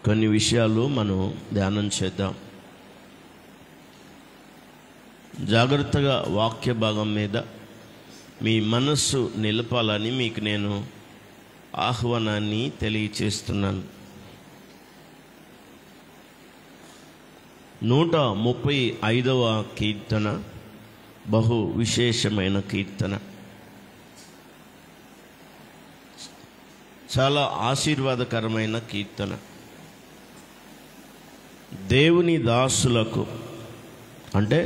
కొన్ని విషయాలు మనం ధ్యానం చేద్దాం. జాగ్రత్తగా వాక్య భాగం మీద మీ మనస్సు నిలపాలని మీకు నేను ఆహ్వానాన్ని తెలియచేస్తున్నాను. 135వ కీర్తన బహు విశేషమైన కీర్తన, చాలా ఆశీర్వాదకరమైన కీర్తన. దేవుని దాసులకు అంటే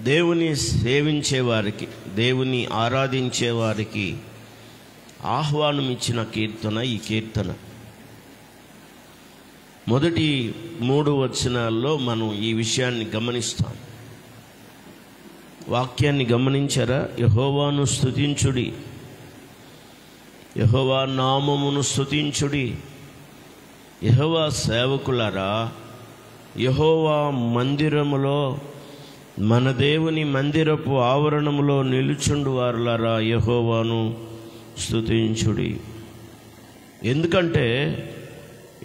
దేవుని సేవించే వారికి, దేవుని ఆరాధించే వారికి ఆహ్వానం ఇచ్చిన కీర్తన ఈ కీర్తన. మొదటి 3 వచనాల్లో మనం ఈ విషయాన్ని గమనిస్తాం. వాక్యాన్ని గమనించారా? యెహోవాను స్తుతించుడి, యెహోవా నామమును స్తుతించుడి. యెహోవా సేవకులారా, యెహోవా మందిరములో, మన దేవుని మందిరపు ఆవరణములో నిలుచుండు వారులారా, యెహోవాను స్తుతించుడి. ఎందుకంటే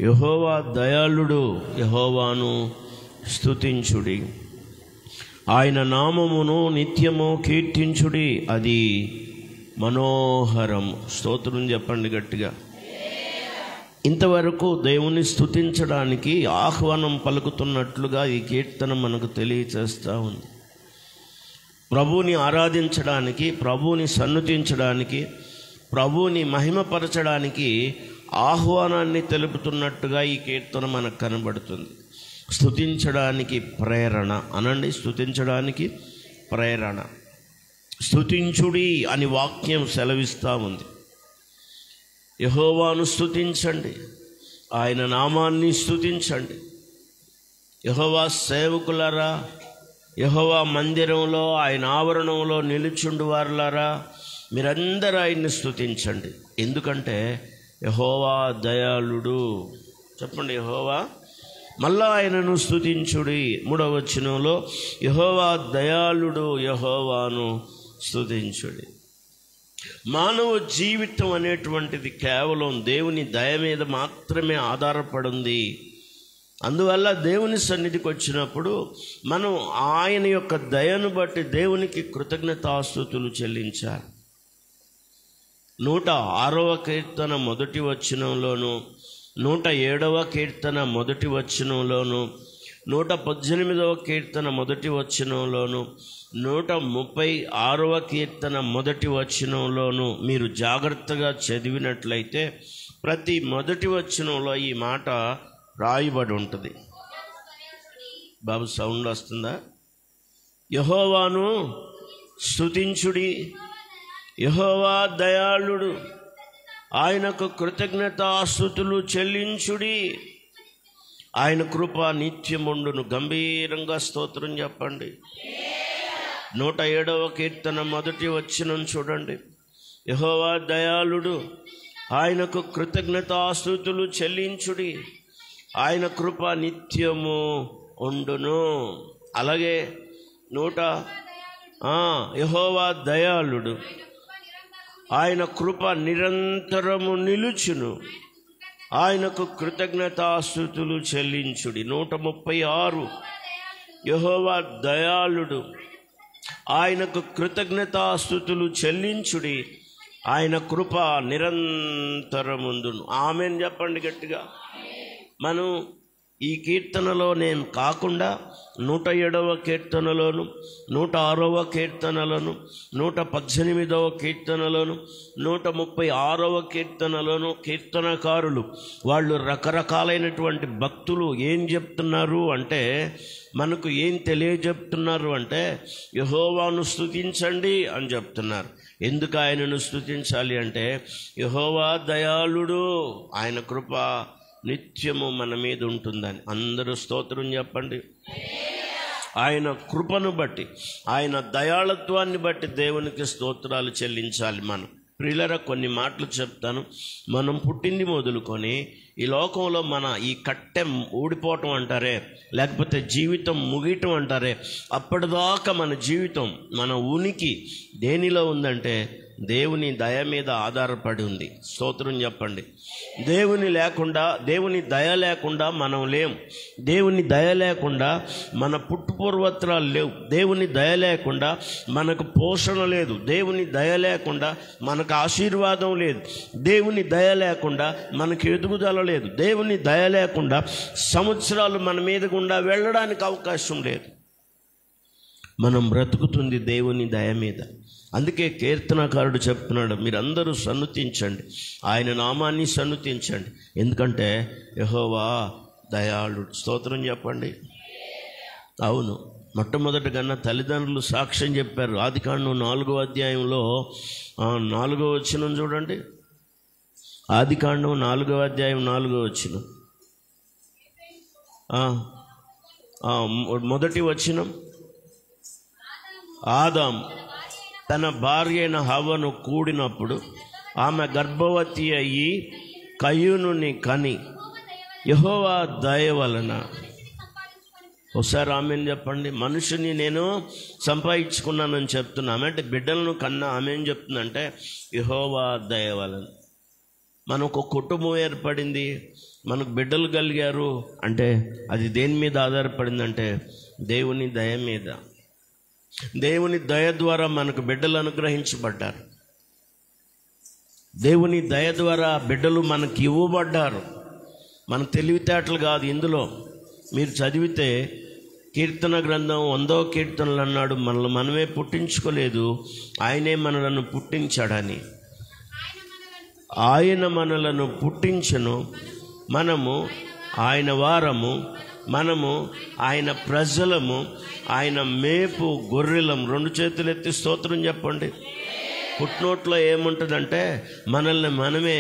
యెహోవా దయాళుడు, యెహోవాను స్తుతించుడి. ఆయన నామమును నిత్యము కీర్తించుడి, అది మనోహరం. స్తోత్రం చెప్పండి గట్టిగా. ఇంతవరకు దేవుని స్తుతించడానికి ఆహ్వానం పలుకుతున్నట్లుగా ఈ కీర్తన మనకు తెలియచేస్తూ ఉంది. ప్రభువుని ఆరాధించడానికి, ప్రభువుని సన్నుతించడానికి, ప్రభువుని మహిమపరచడానికి ఆహ్వానాన్ని తెలుపుతున్నట్టుగా ఈ కీర్తన మనకు కనబడుతుంది. స్తుతించడానికి ప్రేరణ అనండి, స్తుతించడానికి ప్రేరణ. స్తుతించుడి అని వాక్యం సెలవిస్తూ ఉంది. యెహోవాను స్తుతించండి, ఆయన నామాన్ని స్తుతించండి. యెహోవా సేవకులారా, యెహోవా మందిరంలో, ఆయన ఆవరణంలో నిలుచుండు వారులారా, మీరందరూ ఆయన్ని స్తుతించండి. ఎందుకంటే యెహోవా దయాళుడు. చెప్పండి, యెహోవా. మళ్ళా ఆయనను స్తుతించుడి. 3వ వచనంలో యెహోవా దయాళుడు, యెహోవాను స్తుతించుడి. మానవ జీవితం అనేటువంటిది కేవలం దేవుని దయ మీద మాత్రమే ఆధారపడింది. అందువల్ల దేవుని సన్నిధికి వచ్చినప్పుడు మనం ఆయన యొక్క దయను బట్టి దేవునికి కృతజ్ఞతాస్తుతులు చెల్లించాలి. 106వ కీర్తన 1వ వచనంలోను, 107వ కీర్తన 1వ వచనంలోను, 118వ కీర్తన 1వ వచనంలోను, 136వ కీర్తన 1వ వచనంలోను మీరు జాగ్రత్తగా చదివినట్లయితే ప్రతి 1వ వచనంలో ఈ మాట రాయబడి ఉంటుంది. బాబు సౌండ్ వస్తుందా? యెహోవాను స్తుతించుడి, యెహోవా దయాళుడు, ఆయనకు కృతజ్ఞతాస్తుతులు చెల్లించుడి, ఆయన కృప నిత్యముండును. గంభీరంగా స్తోత్రం చెప్పండి. 107వ కీర్తన 1వ వచనం చూడండి. యెహోవా దయాళుడు, ఆయనకు కృతజ్ఞతాస్తుతులు చెల్లించుడి, ఆయన కృప నిత్యము ఉండును. అలాగే యెహోవా దయాళుడు, ఆయన కృప నిరంతరము నిలుచును, ఆయనకు కృతజ్ఞతాస్తుతులు చెల్లించుడి. 136 యెహోవా దయాళుడు, ఆయనకు కృతజ్ఞతాస్తుతులు చెల్లించుడి, ఆయన కృప నిరంతరముందును. ఆమేన్ చెప్పండి గట్టిగా. మనం ఈ కీర్తనలో నేను కాకుండా 107వ కీర్తనలోను, 106వ కీర్తనలను, 118వ కీర్తనలోను, 136వ కీర్తనలోను కీర్తనకారులు వాళ్ళు రకరకాలైనటువంటి భక్తులు ఏం చెప్తున్నారు అంటే, మనకు ఏం తెలియజెప్తున్నారు అంటే, యెహోవాను స్తుతించండి అని చెప్తున్నారు. ఎందుకు ఆయనను స్తుతించాలి అంటే, యెహోవా దయాళుడు, ఆయన కృప నిత్యము మన మీద ఉంటుందని. అందరూ స్తోత్రం చెప్పండి. ఆయన కృపను బట్టి, ఆయన దయాళత్వాన్ని బట్టి దేవునికి స్తోత్రాలు చెల్లించాలి మనం. ప్రియులరా, కొన్ని మాటలు చెప్తాను. మనం పుట్టింది మొదలుకొని ఈ లోకంలో మన ఈ కట్టె ఊడిపోవటం అంటారే, లేకపోతే జీవితం ముగియటం అంటారే, అప్పటిదాకా మన జీవితం, మన ఉనికి దేనిలో ఉందంటే దేవుని దయ మీద ఆధారపడి ఉంది. స్తోత్రం చెప్పండి. దేవుని దయ లేకుండా మనం లేం. దేవుని దయ లేకుండా మన పుట్టుపూర్వత్రాలు లేవు. దేవుని దయ లేకుండా మనకు పోషణ లేదు. దేవుని దయ లేకుండా మనకు ఆశీర్వాదం లేదు. దేవుని దయ లేకుండా మనకు ఎదుగుదల లేదు. దేవుని దయ లేకుండా సంవత్సరాలు మన మీద గుండా వెళ్ళడానికి అవకాశం లేదు. మనం బ్రతుకుతుంది దేవుని దయ మీద. అందుకే కీర్తనకారుడు చెప్తున్నాడు, మీరందరూ సన్నుతించండి, ఆయన నామాన్ని సన్నుతించండి, ఎందుకంటే యెహోవా దయాళుడు. స్తోత్రం చెప్పండి. అవును, మొట్టమొదటిగా తల్లిదండ్రులు సాక్ష్యం చెప్పారు. ఆదికాండం 4వ అధ్యాయంలో 4వ వచనం చూడండి. ఆదికాండం 4వ అధ్యాయం 4వ వచనం, మొదటి వచనం. ఆదాము తన భార్య అయిన హవ్వను కూడినప్పుడు ఆమె గర్భవతి అయ్యి కయ్యూనుని కని యెహోవా దయ వలన. ఒకసారి ఆమెను చెప్పండి. మనుషుని నేను సంపాదించుకున్నానని చెప్తున్నా. ఆమె అంటే బిడ్డలను కన్నా. ఆమె ఏం చెప్తుందంటే యెహోవా దయ వలన. మనకు కుటుంబం ఏర్పడింది, మనకు బిడ్డలు కలిగారు అంటే అది దేని మీద ఆధారపడిందంటే దేవుని దయ మీద. దేవుని దయ ద్వారా మనకు బిడ్డలు అనుగ్రహించబడ్డారు. దేవుని దయ ద్వారా బిడ్డలు మనకి ఇవ్వబడ్డారు. మన తెలివితేటలు కాదు. ఇందులో మీరు చదివితే కీర్తన గ్రంథం 100వ కీర్తనలు అన్నాడు, మనల్ని మనమే పుట్టించుకోలేదు, ఆయనే మనలను పుట్టించాడని. ఆయన మనలను పుట్టించను, మనము ఆయన వారము, మనము ఆయన ప్రజలము, ఆయన మేపు గొర్రెలం. 2 చేతులు ఎత్తి స్తోత్రం చెప్పండి. పుట్నోట్లో ఏముంటుందంటే మనల్ని మనమే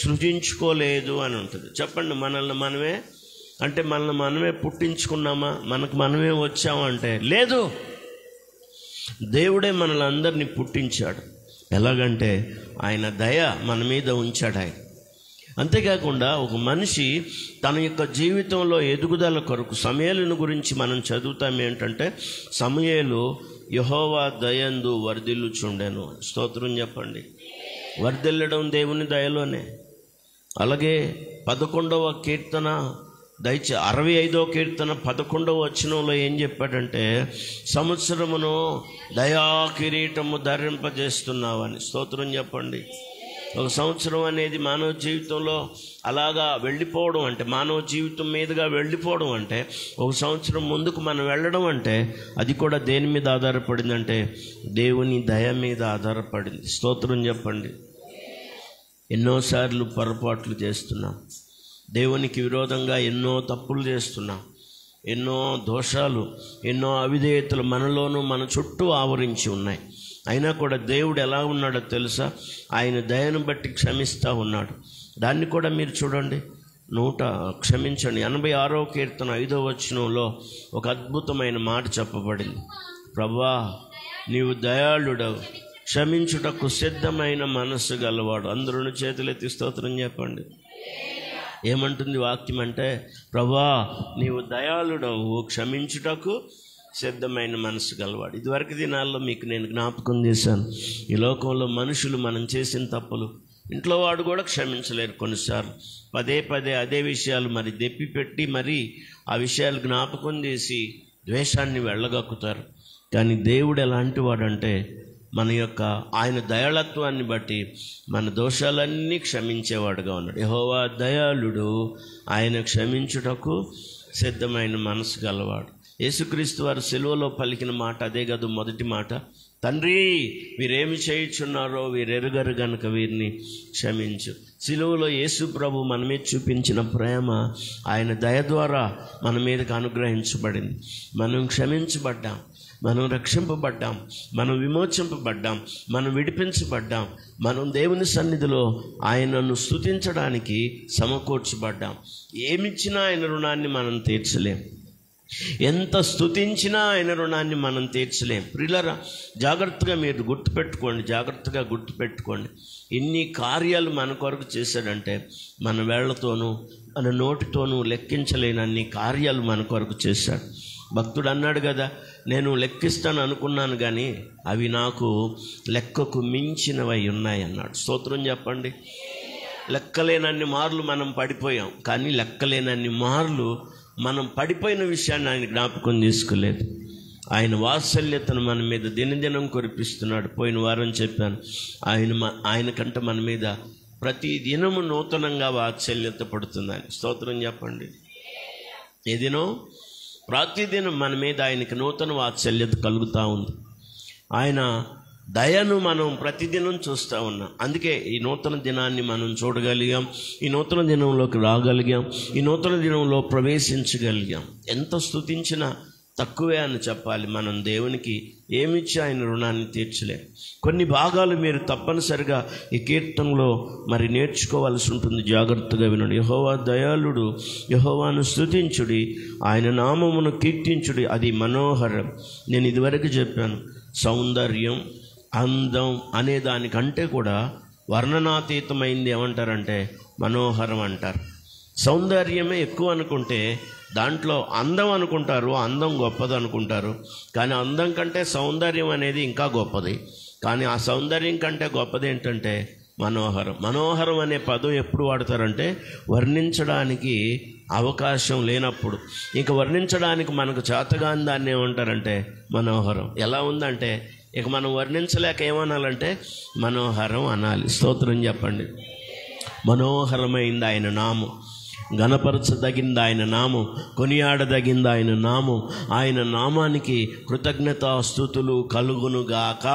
సృజించుకోలేదు అని ఉంటుంది. చెప్పండి, మనల్ని మనమే అంటే మనల్ని మనమే పుట్టించుకున్నామా, మనకు మనమే వచ్చామంటే లేదు. దేవుడే మనల్ని అందరినీ పుట్టించాడు. ఎలాగంటే ఆయన దయ మన మీద ఉంచాడు ఆయన. అంతేకాకుండా ఒక మనిషి తన యొక్క జీవితంలో ఎదుగుదల కొరకు సమూయేలును గురించి మనం చదువుతాం. ఏంటంటే సమూయేలు యెహోవా దయందు వర్ధిల్లుచుండెను. స్తోత్రం చెప్పండి. వర్ధిల్లడం దేవుని దయలోనే. అలాగే 11వ కీర్తన 65వ కీర్తన 11వ వచనంలో ఏం చెప్పాడంటే సంవత్సరమును దయా కిరీటము ధరింపజేస్తున్నావని. స్తోత్రం చెప్పండి. ఒక సంవత్సరం అనేది మానవ జీవితంలో అలాగా వెళ్ళిపోవడం అంటే, మానవ జీవితం మీదుగా వెళ్ళిపోవడం అంటే, ఒక సంవత్సరం ముందుకు మనం వెళ్ళడం అంటే అది కూడా దేని మీద ఆధారపడిందంటే దేవుని దయ మీద ఆధారపడింది. స్తోత్రం చెప్పండి. ఎన్నోసార్లు పొరపాట్లు చేస్తున్నాం, దేవునికి విరోధంగా ఎన్నో తప్పులు చేస్తున్నాం, ఎన్నో దోషాలు, ఎన్నో అవిధేయతలు మనలోనూ మన చుట్టూ ఆవరించి ఉన్నాయి. అయినా కూడా దేవుడు ఎలా ఉన్నాడో తెలుసా? ఆయన దయను బట్టి క్షమిస్తూ ఉన్నాడు. దాన్ని కూడా మీరు చూడండి. 86వ కీర్తన 5వ వచనంలో ఒక అద్భుతమైన మాట చెప్పబడింది. ప్రభువా, నీవు దయాళుడవు, క్షమించుటకు సిద్ధమైన మనస్సు గలవాడు. అందరూ చేతులెత్తి స్తోత్రం చెప్పండి. ఏమంటుంది వాక్యం అంటే, ప్రభువా నీవు దయాళుడవు, క్షమించుటకు సిద్ధమైన మనసు గలవాడు. ఇదివరకు దినాల్లో మీకు నేను జ్ఞాపకం చేశాను, ఈ లోకంలో మనుషులు మనం చేసిన తప్పులు ఇంట్లో వాడు కూడా క్షమించలేరు. కొన్నిసార్లు పదే అదే విషయాలు మరి దెప్పి పెట్టి మరి ఆ విషయాలు జ్ఞాపకం చేసి ద్వేషాన్ని వెళ్ళగక్కుతారు. కానీ దేవుడు ఎలాంటి వాడంటే మన యొక్క ఆయన దయాళత్వాన్ని బట్టి మన దోషాలన్నీ క్షమించేవాడుగా ఉన్నాడు. యెహోవా దయాళుడు, ఆయన క్షమించుటకు సిద్ధమైన మనసు గలవాడు. యేసుక్రీస్తు వారు సిలువలో పలికిన మాట అదే కాదు. మొదటి మాట, తండ్రి వీరేమి చేయుచున్నారో వీరెరుగరు గనుక వీరిని క్షమించు. సిలువలో యేసు ప్రభు మన మీద చూపించిన ప్రేమ ఆయన దయ ద్వారా మన మీదకి అనుగ్రహించబడింది. మనం క్షమించబడ్డాం, మనం రక్షింపబడ్డాం, మనం విమోచింపబడ్డాం, మనం విడిపించబడ్డాం, మనం దేవుని సన్నిధిలో ఆయనను స్తుతించడానికి సమకూర్చబడ్డాం. ఏమిచ్చినా ఆయన రుణాన్ని మనం తీర్చలేం, ఎంత స్తుతించినా ఆయన రుణాన్ని మనం తీర్చలేం. ప్రియులారా, జాగ్రత్తగా మీరు జాగ్రత్తగా గుర్తుపెట్టుకోండి. ఇన్ని కార్యాలు మన కొరకు చేశాడంటే మన వేళ్లతోనూ మన నోటితోనూ లెక్కించలేనన్ని కార్యాలు మన కొరకు చేశాడు. భక్తుడు అన్నాడు కదా, నేను లెక్కిస్తాను అనుకున్నాను కానీ అవి నాకు లెక్కకు మించినవై ఉన్నాయి అన్నాడు. స్తోత్రం చెప్పండి. లెక్కలేనన్ని మార్లు మనం పడిపోయాం, కానీ లెక్కలేనన్ని మార్లు మనం పడిపోయిన విషయాన్ని ఆయన జ్ఞాపకం తీసుకోలేదు. ఆయన వాత్సల్యతను మన మీద దినదినం కురిపిస్తున్నాడు. పోయిన వారం చెప్పాను, ఆయన కంటే మన మీద ప్రతి దినము నూతనంగా వాత్సల్యత పడుతుందని. స్తోత్రం చెప్పండి. ఏదినో ప్రతిదినం మన మీద ఆయనకి నూతన వాత్సల్యత కలుగుతూ ఉంది. ఆయన దయను మనం ప్రతిదినం చూస్తూ ఉన్నాం. అందుకే ఈ నూతన దినాన్ని మనం చూడగలిగాం, ఈ నూతన దినంలోకి రాగలిగాం, ఈ నూతన దినంలో ప్రవేశించగలిగాం. ఎంత స్తుతించినా తక్కువే అని చెప్పాలి. మనం దేవునికి ఏమిచ్చి ఆయన రుణాన్ని తీర్చలేం. కొన్ని భాగాలు మీరు తప్పనిసరిగా ఈ కీర్తనలో మరి నేర్చుకోవాల్సి ఉంటుంది. జాగ్రత్తగా వినండి. యెహోవా దయాళుడు, యెహోవాను స్తుతించుడి, ఆయన నామమును కీర్తించుడి, అది మనోహరం. నేను ఇదివరకు చెప్పాను, సౌందర్యం, అందం అనే దానికంటే కూడా వర్ణనాతీతమైంది ఏమంటారంటే మనోహరం అంటారు. సౌందర్యమే ఎక్కువ అనుకుంటే దాంట్లో అందం అనుకుంటారు, అందం గొప్పది అనుకుంటారు. కానీ అందం కంటే సౌందర్యం అనేది ఇంకా గొప్పది. కానీ ఆ సౌందర్యం కంటే గొప్పది ఏంటంటే మనోహరం. మనోహరం అనే పదం ఎప్పుడు వాడతారంటే వర్ణించడానికి అవకాశం లేనప్పుడు. ఇంకా వర్ణించడానికి మనకు చేతగాని దాన్ని ఏమంటారంటే మనోహరం. ఎలా ఉందంటే ఇక మనం వర్ణించలేక ఏమనాలంటే మనోహరం అనాలి. స్తోత్రం చెప్పండి. మనోహరమైంది ఆయన నామం, ఘనపరచదగింది ఆయన నామం, కొనియాడదగింది ఆయన నామం. ఆయన నామానికి కృతజ్ఞతాస్తుతులు కలుగునుగాక.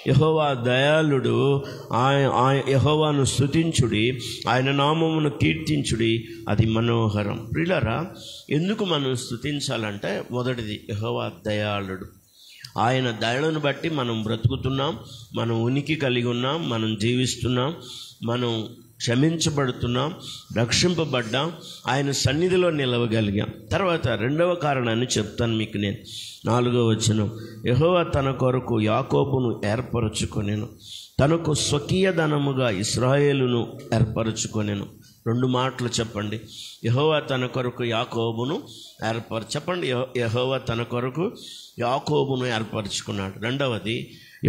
యెహోవా దయాళుడు, యెహోవాను స్తుతించుడి, ఆయన నామమును కీర్తించుడి, అది మనోహరం. ప్రియులారా, ఎందుకు మనం స్తుతించాలంటే మొదటిది యెహోవా దయాళుడు. ఆయన దయలను బట్టి మనం బ్రతుకుతున్నాం, మనం ఉనికి కలిగి ఉన్నాం, మనం జీవిస్తున్నాం, మనం క్షమించబడుతున్నాం, రక్షింపబడ్డాం, ఆయన సన్నిధిలో నిలవగలిగాం. తర్వాత రెండవ కారణాన్ని చెప్తాను మీకు నేను. 4వ వచనం, యెహోవా తన కొరకు యాకోబును ఏర్పరచుకొనెను, తనకు స్వకీయ ధనముగా ఇశ్రాయేలును ఏర్పరచుకొనెను. 2 మాటలు చెప్పండి. యెహోవా తన కొరకు యాకోబును చెప్పండి. యెహోవా తన కొరకు యాకోబును ఏర్పరచుకున్నాడు. రెండవది,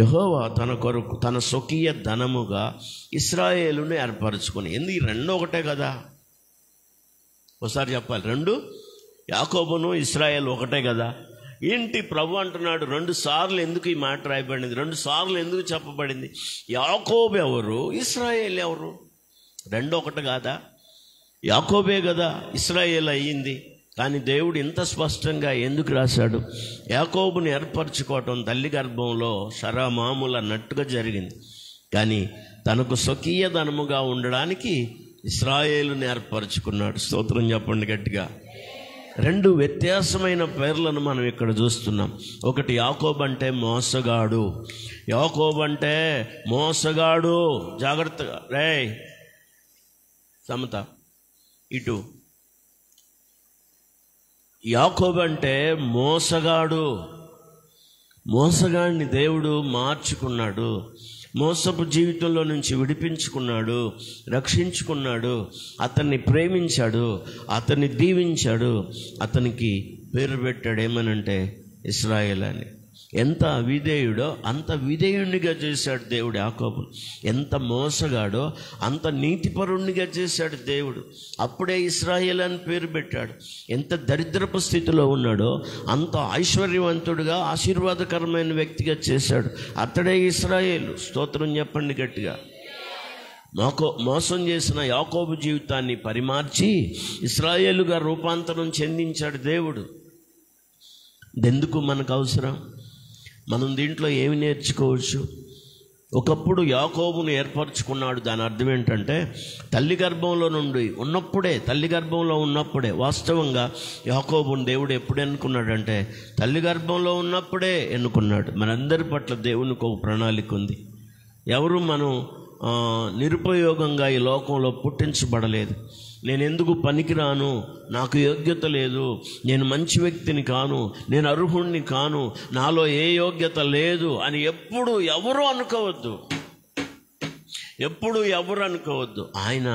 యెహోవా తన కొరకు తన స్వకీయ ధనముగా ఇశ్రాయేలును ఏర్పరచుకుని. ఎందుకు? 2 ఒకటే కదా. ఒకసారి చెప్పాలి, 2 యాకోబును ఇశ్రాయేలు ఒకటే కదా. ఏంటి ప్రభు అంటున్నాడు 2 సార్లు ఎందుకు ఈ మాట రాయబడింది? 2 సార్లు ఎందుకు చెప్పబడింది? యాకోబు ఎవరు, ఇశ్రాయేల్ ఎవరు? 2 ఒకటి కాదా? యాకోబే కదా ఇశ్రాయేల్ అయ్యింది. కానీ దేవుడు ఇంత స్పష్టంగా ఎందుకు రాశాడు? యాకోబుని ఏర్పరచుకోవటం తల్లి గర్భంలో శరమాములు అన్నట్టుగా జరిగింది. కానీ తనకు స్వకీయ ధనముగా ఉండడానికి ఇశ్రాయేలుని ఏర్పరచుకున్నాడు. స్తోత్రం చెప్పండి గట్టిగా. 2 వ్యత్యాసమైన పేర్లను మనం ఇక్కడ చూస్తున్నాం. ఒకటి యాకోబు అంటే మోసగాడు. యాకోబు అంటే మోసగాడు. జాగ్రత్తగా రే సమత ఇటు. యాకోబు అంటే మోసగాడు. మోసగాడిని దేవుడు మార్చుకున్నాడు, మోసపు జీవితంలో నుంచి విడిపించుకున్నాడు, రక్షించుకున్నాడు, అతన్ని ప్రేమించాడు, అతన్ని దీవించాడు, అతనికి పేరు పెట్టాడు ఏమనంటే ఇశ్రాయేల్ అని. ఎంత అవిధేయుడో అంత విధేయునిగా చేశాడు దేవుడు యాకోబును. ఎంత మోసగాడో అంత నీతిపరుణ్ణిగా చేశాడు దేవుడు. అప్పుడే ఇశ్రాయేల్ అని పేరు పెట్టాడు. ఎంత దరిద్రపు స్థితిలో ఉన్నాడో అంత ఐశ్వర్యవంతుడిగా ఆశీర్వాదకరమైన వ్యక్తిగా చేశాడు. అతడే ఇశ్రాయేలు. స్తోత్రం చెప్పండి గట్టిగా. మోసం చేసిన యాకోబు జీవితాన్ని పరిమార్చి ఇశ్రాయేలుగా రూపాంతరం చెందించాడు దేవుడు. ఎందుకు మనకు అవసరం? మనం దీంట్లో ఏమి నేర్చుకోవచ్చు? ఒకప్పుడు యాకోబును ఏర్పరచుకున్నాడు. దాని అర్థం ఏంటంటే తల్లి గర్భంలో నుండి తల్లి గర్భంలో ఉన్నప్పుడే వాస్తవంగా యాకోబును దేవుడు ఎప్పుడు ఎన్నుకున్నాడంటే తల్లి గర్భంలో ఉన్నప్పుడే ఎన్నుకున్నాడు. మనందరి పట్ల దేవునికి ఒక ప్రణాళిక ఉంది. ఎవరు మనం నిరుపయోగంగా ఈ లోకంలో పుట్టించబడలేదు. నేను ఎందుకు పనికిరాను, నాకు యోగ్యత లేదు, నేను మంచి వ్యక్తిని కాను, నేను అర్హుణ్ణి కాను, నాలో ఏ యోగ్యత లేదు అని ఎప్పుడు ఎవరూ అనుకోవద్దు. ఎప్పుడు ఎవరు అనుకోవద్దు, ఆయన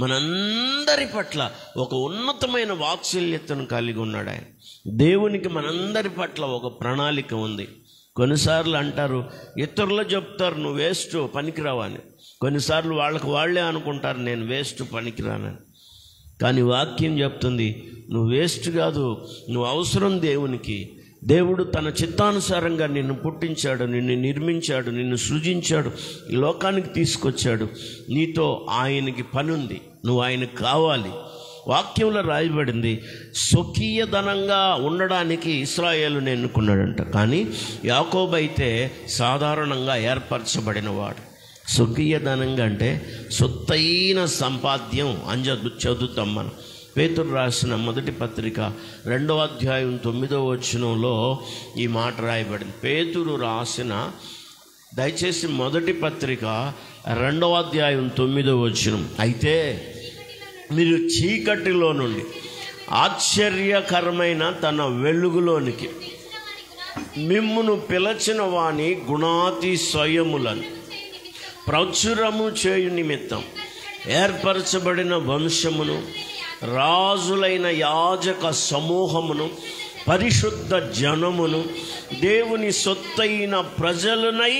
మనందరి పట్ల ఒక ఉన్నతమైన వాత్సల్యతను కలిగి ఉన్నాడు. ఆయన దేవునికి మనందరి పట్ల ఒక ప్రణాళిక ఉంది. కొన్నిసార్లు అంటారు, ఇతరులు చెప్తారు నువ్వు వేస్ట్ పనికిరావని. కొన్నిసార్లు వాళ్ళే అనుకుంటారు నేను వేస్ట్ పనికిరానని. కానీ వాక్యం చెప్తుంది నువ్వు వేస్ట్ కాదు, నువ్వు అవసరం దేవునికి. దేవుడు తన చిత్తానుసారంగా నిన్ను పుట్టించాడు, నిన్ను నిర్మించాడు, నిన్ను సృజించాడు, ఈ లోకానికి తీసుకొచ్చాడు. నీతో ఆయనకి పని ఉంది, నువ్వు ఆయనకు కావాలి. వాక్యంలో రాయబడింది స్వకీయధనంగా ఉండడానికి ఇశ్రాయేలును ఎన్నుకున్నాడంట. కానీ యాకోబు అయితే సాధారణంగా ఏర్పరచబడిన వాడు. స్వకీయధనంగా అంటే సొత్తైన సంపాద్యం అని చదువుతాం మనం. పేతురు రాసిన మొదటి పత్రిక 2వ అధ్యాయం 9వ వచనంలో ఈ మాట రాయబడింది. పేతురు రాసిన దయచేసి మొదటి పత్రిక 2వ అధ్యాయం 9వ వచనం. అయితే మీరు చీకటిలో నుండి ఆశ్చర్యకరమైన తన వెలుగులోనికి మిమ్మును పిలచిన వాని గుణాతిశయములను ప్రచురము చేయు నిమిత్తం ఏర్పరచబడిన వంశమును, రాజులైన యాజక సమూహమును, పరిశుద్ధ జనమును, దేవుని సొత్తైన ప్రజలనై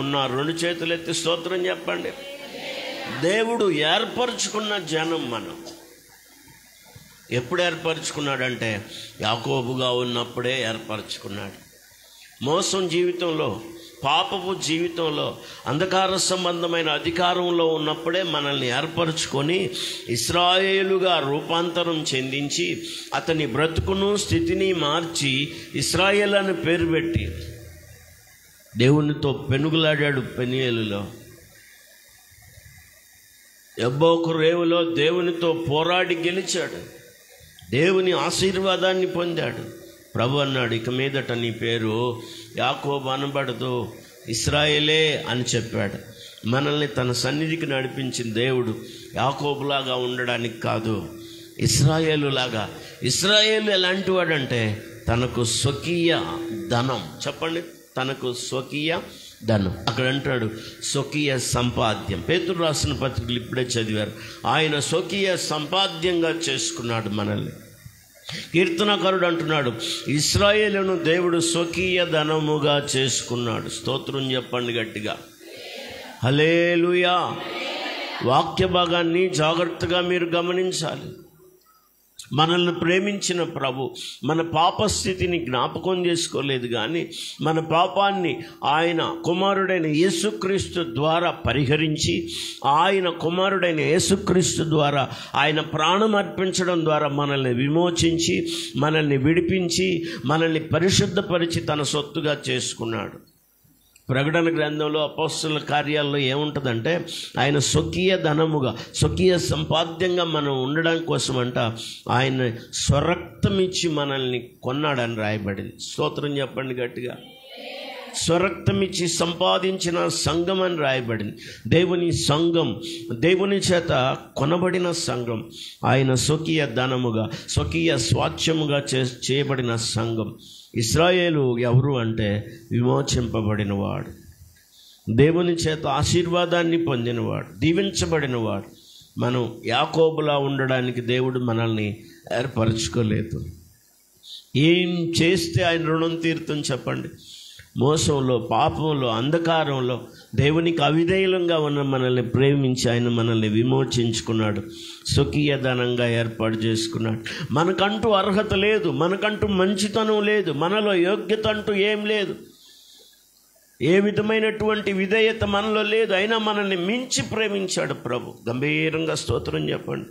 ఉన్నారు. 2 చేతులెత్తి స్తోత్రం చెప్పండి. దేవుడు ఏర్పరచుకున్న జనం మనం. ఎప్పుడు ఏర్పరచుకున్నాడంటే యాకోబుగా ఉన్నప్పుడే ఏర్పరచుకున్నాడు. మోసం జీవితంలో, పాపపు జీవితంలో, అంధకార సంబంధమైన అధికారంలో ఉన్నప్పుడే మనల్ని ఏర్పరచుకొని ఇశ్రాయేలుగా రూపాంతరం చెందించి అతని బ్రతుకును స్థితిని మార్చి ఇశ్రాయేల్ అని పేరు పెట్టి దేవునితో పెనుగులాడాడు. పెనియేలులో, యబ్బోకు రేవులో దేవునితో పోరాడి గెలిచాడు. దేవుని ఆశీర్వాదాన్ని పొందాడు. ప్రభు అన్నాడు, ఇక మీదట నీ పేరు యాకోబు అనబడదు, ఇశ్రాయేలే అని చెప్పాడు. మనల్ని తన సన్నిధికి నడిపించిన దేవుడు యాకోబులాగా ఉండడానికి కాదు, ఇశ్రాయేలులాగా. ఇశ్రాయేలు ఎలాంటి వాడంటే తనకు స్వకీయ ధనం. చెప్పండి, తనకు స్వకీయ ధనం. అక్కడ అంటాడు స్వకీయ సంపాద్యం. పేతురు రాసిన పత్రికలు ఇప్పుడే చదివారు. ఆయన స్వకీయ సంపాద్యంగా చేసుకున్నాడు మనల్ని. కీర్తనకారుడు అంటున్నాడు, ఇశ్రాయేలును దేవుడు స్వకీయ ధనముగా చేసుకున్నాడు. స్తోత్రం చెప్పండి గట్టిగా, హల్లెలూయా. వాక్య భాగాన్ని జాగ్రత్తగా మీరు గమనించాలి. మనల్ని ప్రేమించిన ప్రభు మన పాపస్థితిని జ్ఞాపకం చేసుకోలేదు, కానీ మన పాపాన్ని ఆయన కుమారుడైన యేసుక్రీస్తు ద్వారా పరిహరించి, ఆయన కుమారుడైన యేసుక్రీస్తు ద్వారా ఆయన ప్రాణం అర్పించడం ద్వారా మనల్ని విమోచించి, మనల్ని విడిపించి, మనల్ని పరిశుద్ధపరిచి తన సొత్తుగా చేసుకున్నాడు. ప్రకటన గ్రంథంలో అపోస్తలుల కార్యాల్లో ఏముంటుందంటే ఆయన స్వకీయ ధనముగా, స్వకీయ సంపాద్యంగా మనం ఉండడం కోసమంట ఆయన స్వరక్తం ఇచ్చి మనల్ని కొన్నాడని రాయబడింది. స్తోత్రం చెప్పండి గట్టిగా. స్వరక్తం ఇచ్చి సంపాదించిన సంఘం అని రాయబడింది. దేవుని సంఘం, దేవుని చేత కొనబడిన సంఘం, ఆయన స్వకీయ ధనముగా, స్వకీయ స్వాచ్ఛముగా చేయబడిన సంఘం. ఇశ్రాయేలు ఎవరు అంటే విమోచింపబడినవాడు, దేవుని చేత ఆశీర్వాదాన్ని పొందినవాడు, దీవించబడినవాడు. మనం యాకోబులా ఉండడానికి దేవుడు మనల్ని ఏర్పరచుకోలేదు. ఏం చేస్తే ఆయన రుణం తీరుతుంది చెప్పండి? మోసంలో, పాపంలో, అంధకారంలో దేవునికి అవిధేయులంగా ఉన్న మనల్ని ప్రేమించి ఆయన మనల్ని విమోచించుకున్నాడు, స్వకీయ ధనంగా ఏర్పాటు చేసుకున్నాడు. మనకంటూ అర్హత లేదు, మనకంటూ మంచితనం లేదు, మనలో యోగ్యత అంటూ ఏం లేదు, ఏ విధమైనటువంటి విధేయత మనలో లేదు. అయినా మనల్ని మించి ప్రేమించాడు ప్రభు. గంభీరంగా స్తోత్రం చెప్పండి.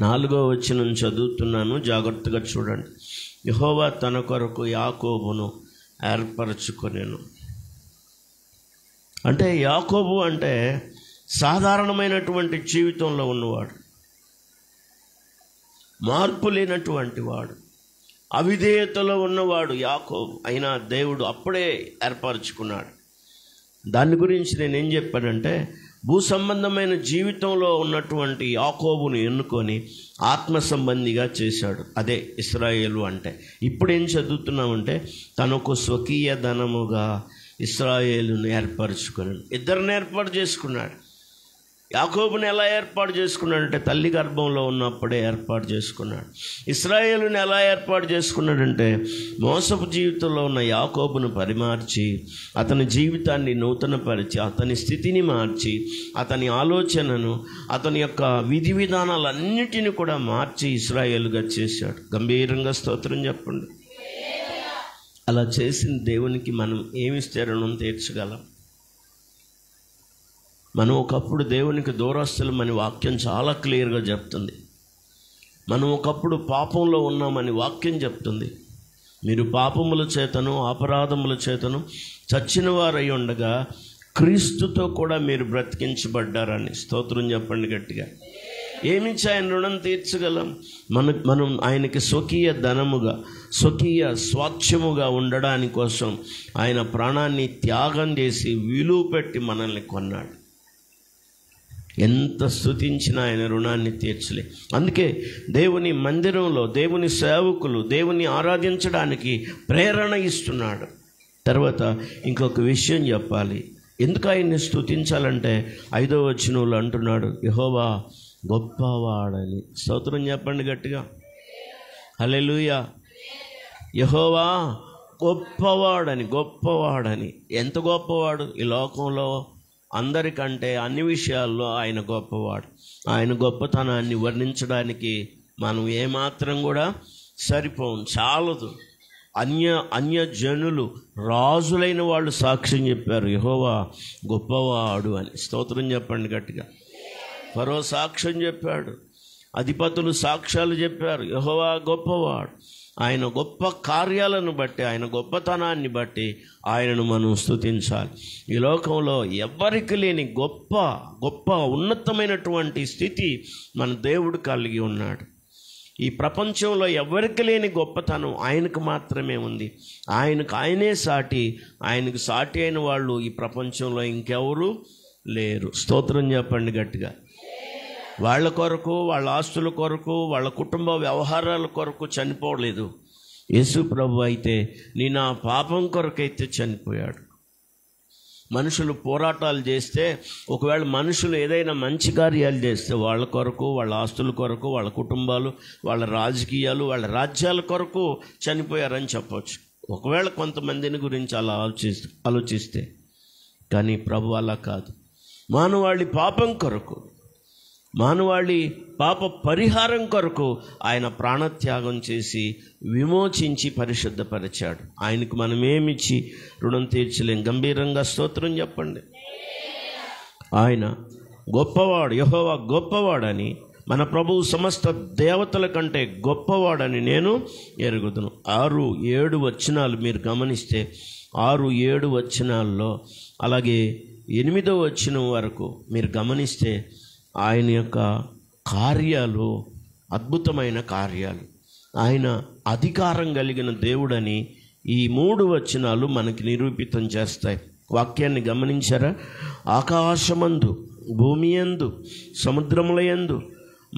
4వ వచనం చదువుతున్నాను, జాగ్రత్తగా చూడండి. యెహోవా తన కొరకు యాకోబును ఏర్పరచుకొనెను. అంటే యాకోబు అంటే సాధారణమైనటువంటి జీవితంలో ఉన్నవాడు, మార్పు లేనటువంటి వాడు, అవిధేయతలో ఉన్నవాడు యాకోబు. అయినా దేవుడు అప్పుడే ఏర్పరచుకున్నాడు. దాని గురించి నేనేం చెప్పానంటే, భూ సంబంధమైన జీవితంలో ఉన్నటువంటి యాకోబును ఎన్నుకొని ఆత్మ సంబంధిగా చేశాడు. అదే ఇశ్రాయేలు అంటే. ఇప్పుడు ఏం చదువుతున్నామంటే, తనకు స్వకీయ ధనముగా ఇశ్రాయేలును ఏర్పరచుకున్నాడు. ఇద్దరిని ఏర్పాటు చేసుకున్నాడు. యాకోబుని ఎలా ఏర్పాటు చేసుకున్నాడంటే తల్లి గర్భంలో ఉన్నప్పుడే ఏర్పాటు చేసుకున్నాడు. ఇశ్రాయేలుని ఎలా ఏర్పాటు చేసుకున్నాడంటే మోసపు జీవితంలో ఉన్న యాకోబును పరిమార్చి అతని జీవితాన్ని నూతనపరిచి అతని స్థితిని మార్చి అతని ఆలోచనను అతని యొక్క విధి విధానాలన్నిటిని కూడా మార్చి ఇశ్రాయేలుగా చేశాడు. గంభీరంగా స్తోత్రం చెప్పండి. అలా చేసిన దేవునికి మనం ఏమిస్తే రుణం తీర్చగలం? మనం ఒకప్పుడు దేవునికి దూరస్తులమని వాక్యం చాలా క్లియర్గా చెప్తుంది. మనం ఒకప్పుడు పాపంలో ఉన్నామని వాక్యం చెప్తుంది. మీరు పాపముల చేతను అపరాధముల చేతను చచ్చిన వారై ఉండగా క్రీస్తుతో కూడా మీరు బ్రతికించబడ్డారని. స్తోత్రం చెప్పండి గట్టిగా. ఏమిచ్చి ఆయన రుణం తీర్చగలం? మనం ఆయనకి స్వకీయ ధనముగా స్వకీయ స్వాచ్ఛముగా ఉండడాని కోసం ఆయన ప్రాణాన్ని త్యాగం చేసి విలువ పెట్టి మనల్ని కొన్నాడు. ఎంత స్తుతించినా ఆయన రుణాన్ని తీర్చలే. అందుకే దేవుని మందిరంలో దేవుని సేవకులు దేవుని ఆరాధించడానికి ప్రేరణ ఇస్తున్నాడు. తర్వాత ఇంకొక విషయం చెప్పాలి. ఎందుకు ఆయన్ని స్తుతించాలంటే 5వ వచనంలో అంటున్నాడు, యెహోవా గొప్పవాడని. స్తోత్రం చెప్పండి గట్టిగా. హల్లెలూయా. యెహోవా గొప్పవాడని. గొప్పవాడని. ఎంత గొప్పవాడు? ఈ లోకంలో అందరికంటే అన్ని విషయాల్లో ఆయన గొప్పవాడు. ఆయన గొప్పతనాన్ని వర్ణించడానికి మనం ఏమాత్రం కూడా సరిపోం, చాలదు. అన్య జనులు రాజులైన వాళ్ళు సాక్ష్యం చెప్పారు, యెహోవా గొప్పవాడు అని. స్తోత్రం చెప్పండి గట్టిగా. ఫరో సాక్ష్యం చెప్పాడు, అధిపతులు సాక్ష్యాలు చెప్పారు, యెహోవా గొప్పవాడు. ఆయన గొప్ప కార్యాలను బట్టి ఆయన గొప్పతనాన్ని బట్టి ఆయనను మనం స్తుతించాలి. ఈ లోకంలో ఎవ్వరికి లేని గొప్ప గొప్ప ఉన్నతమైనటువంటి స్థితి మన దేవుడు కలిగి ఉన్నాడు. ఈ ప్రపంచంలో ఎవరికి లేని గొప్పతనం ఆయనకు మాత్రమే ఉంది. ఆయనే సాటి. ఆయనకు సాటి అయిన వాళ్ళు ఈ ప్రపంచంలో ఇంకెవరు లేరు. స్తోత్రం చెప్పండి గట్టిగా. వాళ్ళ కొరకు, వాళ్ళ ఆస్తుల కొరకు, వాళ్ళ కుటుంబ వ్యవహారాల కొరకు చనిపోలేదు. యేసు ప్రభు అయితే నీ నా పాపం కొరకైతే చనిపోయాడు. మనుషులు పోరాటాలు చేస్తే, ఒకవేళ మనుషులు ఏదైనా మంచి కార్యాలు చేస్తే వాళ్ళ కొరకు, వాళ్ళ ఆస్తుల కొరకు, వాళ్ళ కుటుంబాలు, వాళ్ళ రాజకీయాలు, వాళ్ళ రాజ్యాల కొరకు చనిపోయారని చెప్పవచ్చు, ఒకవేళ కొంతమందిని గురించి అలా ఆలోచిస్తే. కానీ ప్రభు అలా కాదు. మానవాళి పాపం కొరకు, మానవాళి పాప పరిహారం కొరకు ఆయన ప్రాణత్యాగం చేసి విమోచించి పరిశుద్ధపరిచాడు. ఆయనకు మనం ఏమిచ్చి రుణం తీర్చలేం. గంభీరంగా స్తోత్రం చెప్పండి. ఆయన గొప్పవాడు, యెహోవా గొప్పవాడని, మన ప్రభువు సమస్త దేవతల కంటే గొప్పవాడని నేను ఎరుగుదును. 6-7 వచనాలు మీరు గమనిస్తే 6-7 వచనాల్లో, అలాగే 8వ వచనం వరకు మీరు గమనిస్తే ఆయన యొక్క కార్యాలు అద్భుతమైన కార్యాలు. ఆయన అధికారం కలిగిన దేవుడని ఈ 3 వచనాలు మనకి నిరూపితం చేస్తాయి. వాక్యాన్ని గమనించారా? ఆకాశమందు, భూమి యందు, సముద్రముల యందు,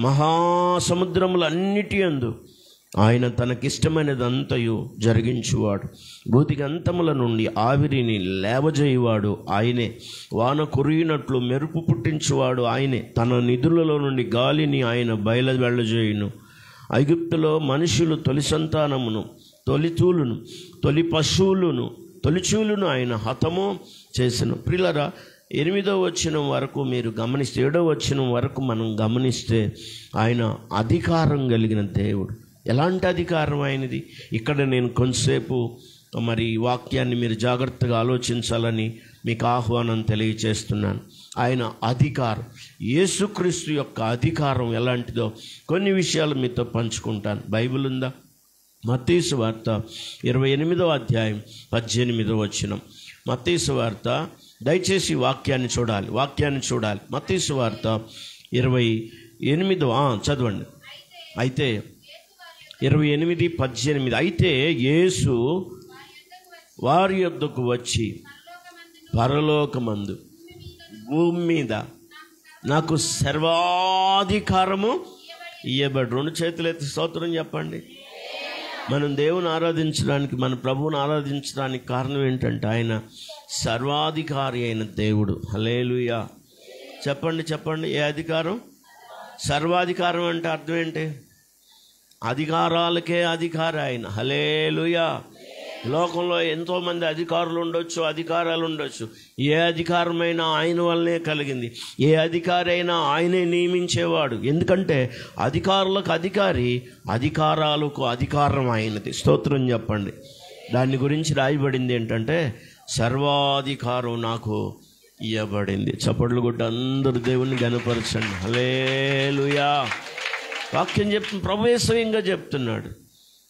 మహాసముద్రములన్నిటి యందు ఆయన తనకిష్టమైనదంతయు జరిగించువాడు. భూతికి అంతముల నుండి ఆవిరిని లేవజేయువాడు ఆయనే. వాన కురియునట్లు మెరుపు పుట్టించువాడు ఆయనే. తన నిధులలో నుండి గాలిని ఆయన బయలువెళ్ళజేయును. ఐగుప్తులో మనుషులు తొలి సంతానమును, తొలిచూలును, తొలి పశువులను, తొలిచూలును ఆయన హతము చేసెను. ప్రియులారా, 8వ వచనం వరకు మీరు గమనిస్తే, 7వ వచనం వరకు మనం గమనిస్తే ఆయన అధికారం కలిగిన దేవుడు. ఎలాంటి అధికారం ఆయనది? ఇక్కడ నేను కొంతసేపు మరి వాక్యాన్ని మీరు జాగ్రత్తగా ఆలోచించాలని మీకు ఆహ్వానం తెలియచేస్తున్నాను. ఆయన అధికారం, యేసుక్రీస్తు యొక్క అధికారం ఎలాంటిదో కొన్ని విషయాలు మీతో పంచుకుంటాను. బైబిల్ ఉందా? మత్తయి సువార్త 28వ అధ్యాయం 18వ వచనం. మత్తయి సువార్త, దయచేసి వాక్యాన్ని చూడాలి. మత్తయి సువార్త 28వ చదవండి. అయితే 28:18. అయితే యేసు వారి యొద్దకు వచ్చి, పరలోకమందు భూమి మీద నాకు సర్వాధికారము ఇయ్యబడి. 2 చేతులు ఎత్తి స్తోత్రం చెప్పండి. మనం దేవుని ఆరాధించడానికి, మన ప్రభువుని ఆరాధించడానికి కారణం ఏంటంటే ఆయన సర్వాధికారి అయిన దేవుడు. హల్లెలూయా. చెప్పండి చెప్పండి, ఏ అధికారం? సర్వాధికారం అంటే అర్థం ఏంటి? అధికారాలకే అధికారి ఆయన. హల్లెలూయా. లోకంలో ఎంతోమంది అధికారులు ఉండొచ్చు, అధికారాలు ఉండొచ్చు. ఏ అధికారమైనా ఆయన వల్లనే కలిగింది. ఏ అధికారి అయినా ఆయనే నియమించేవాడు. ఎందుకంటే అధికారులకు అధికారి, అధికారాలకు అధికారం ఆయనది. స్తోత్రం చెప్పండి. దాని గురించి రాయబడింది ఏంటంటే, సర్వాధికారం నాకు ఇవ్వబడింది. చప్పట్లు కొట్టి అందరూ దేవుణ్ణి ఘనపరచండి. హల్లెలూయా. వాక్యం ప్రభువే స్వయంగా చెప్తున్నాడు.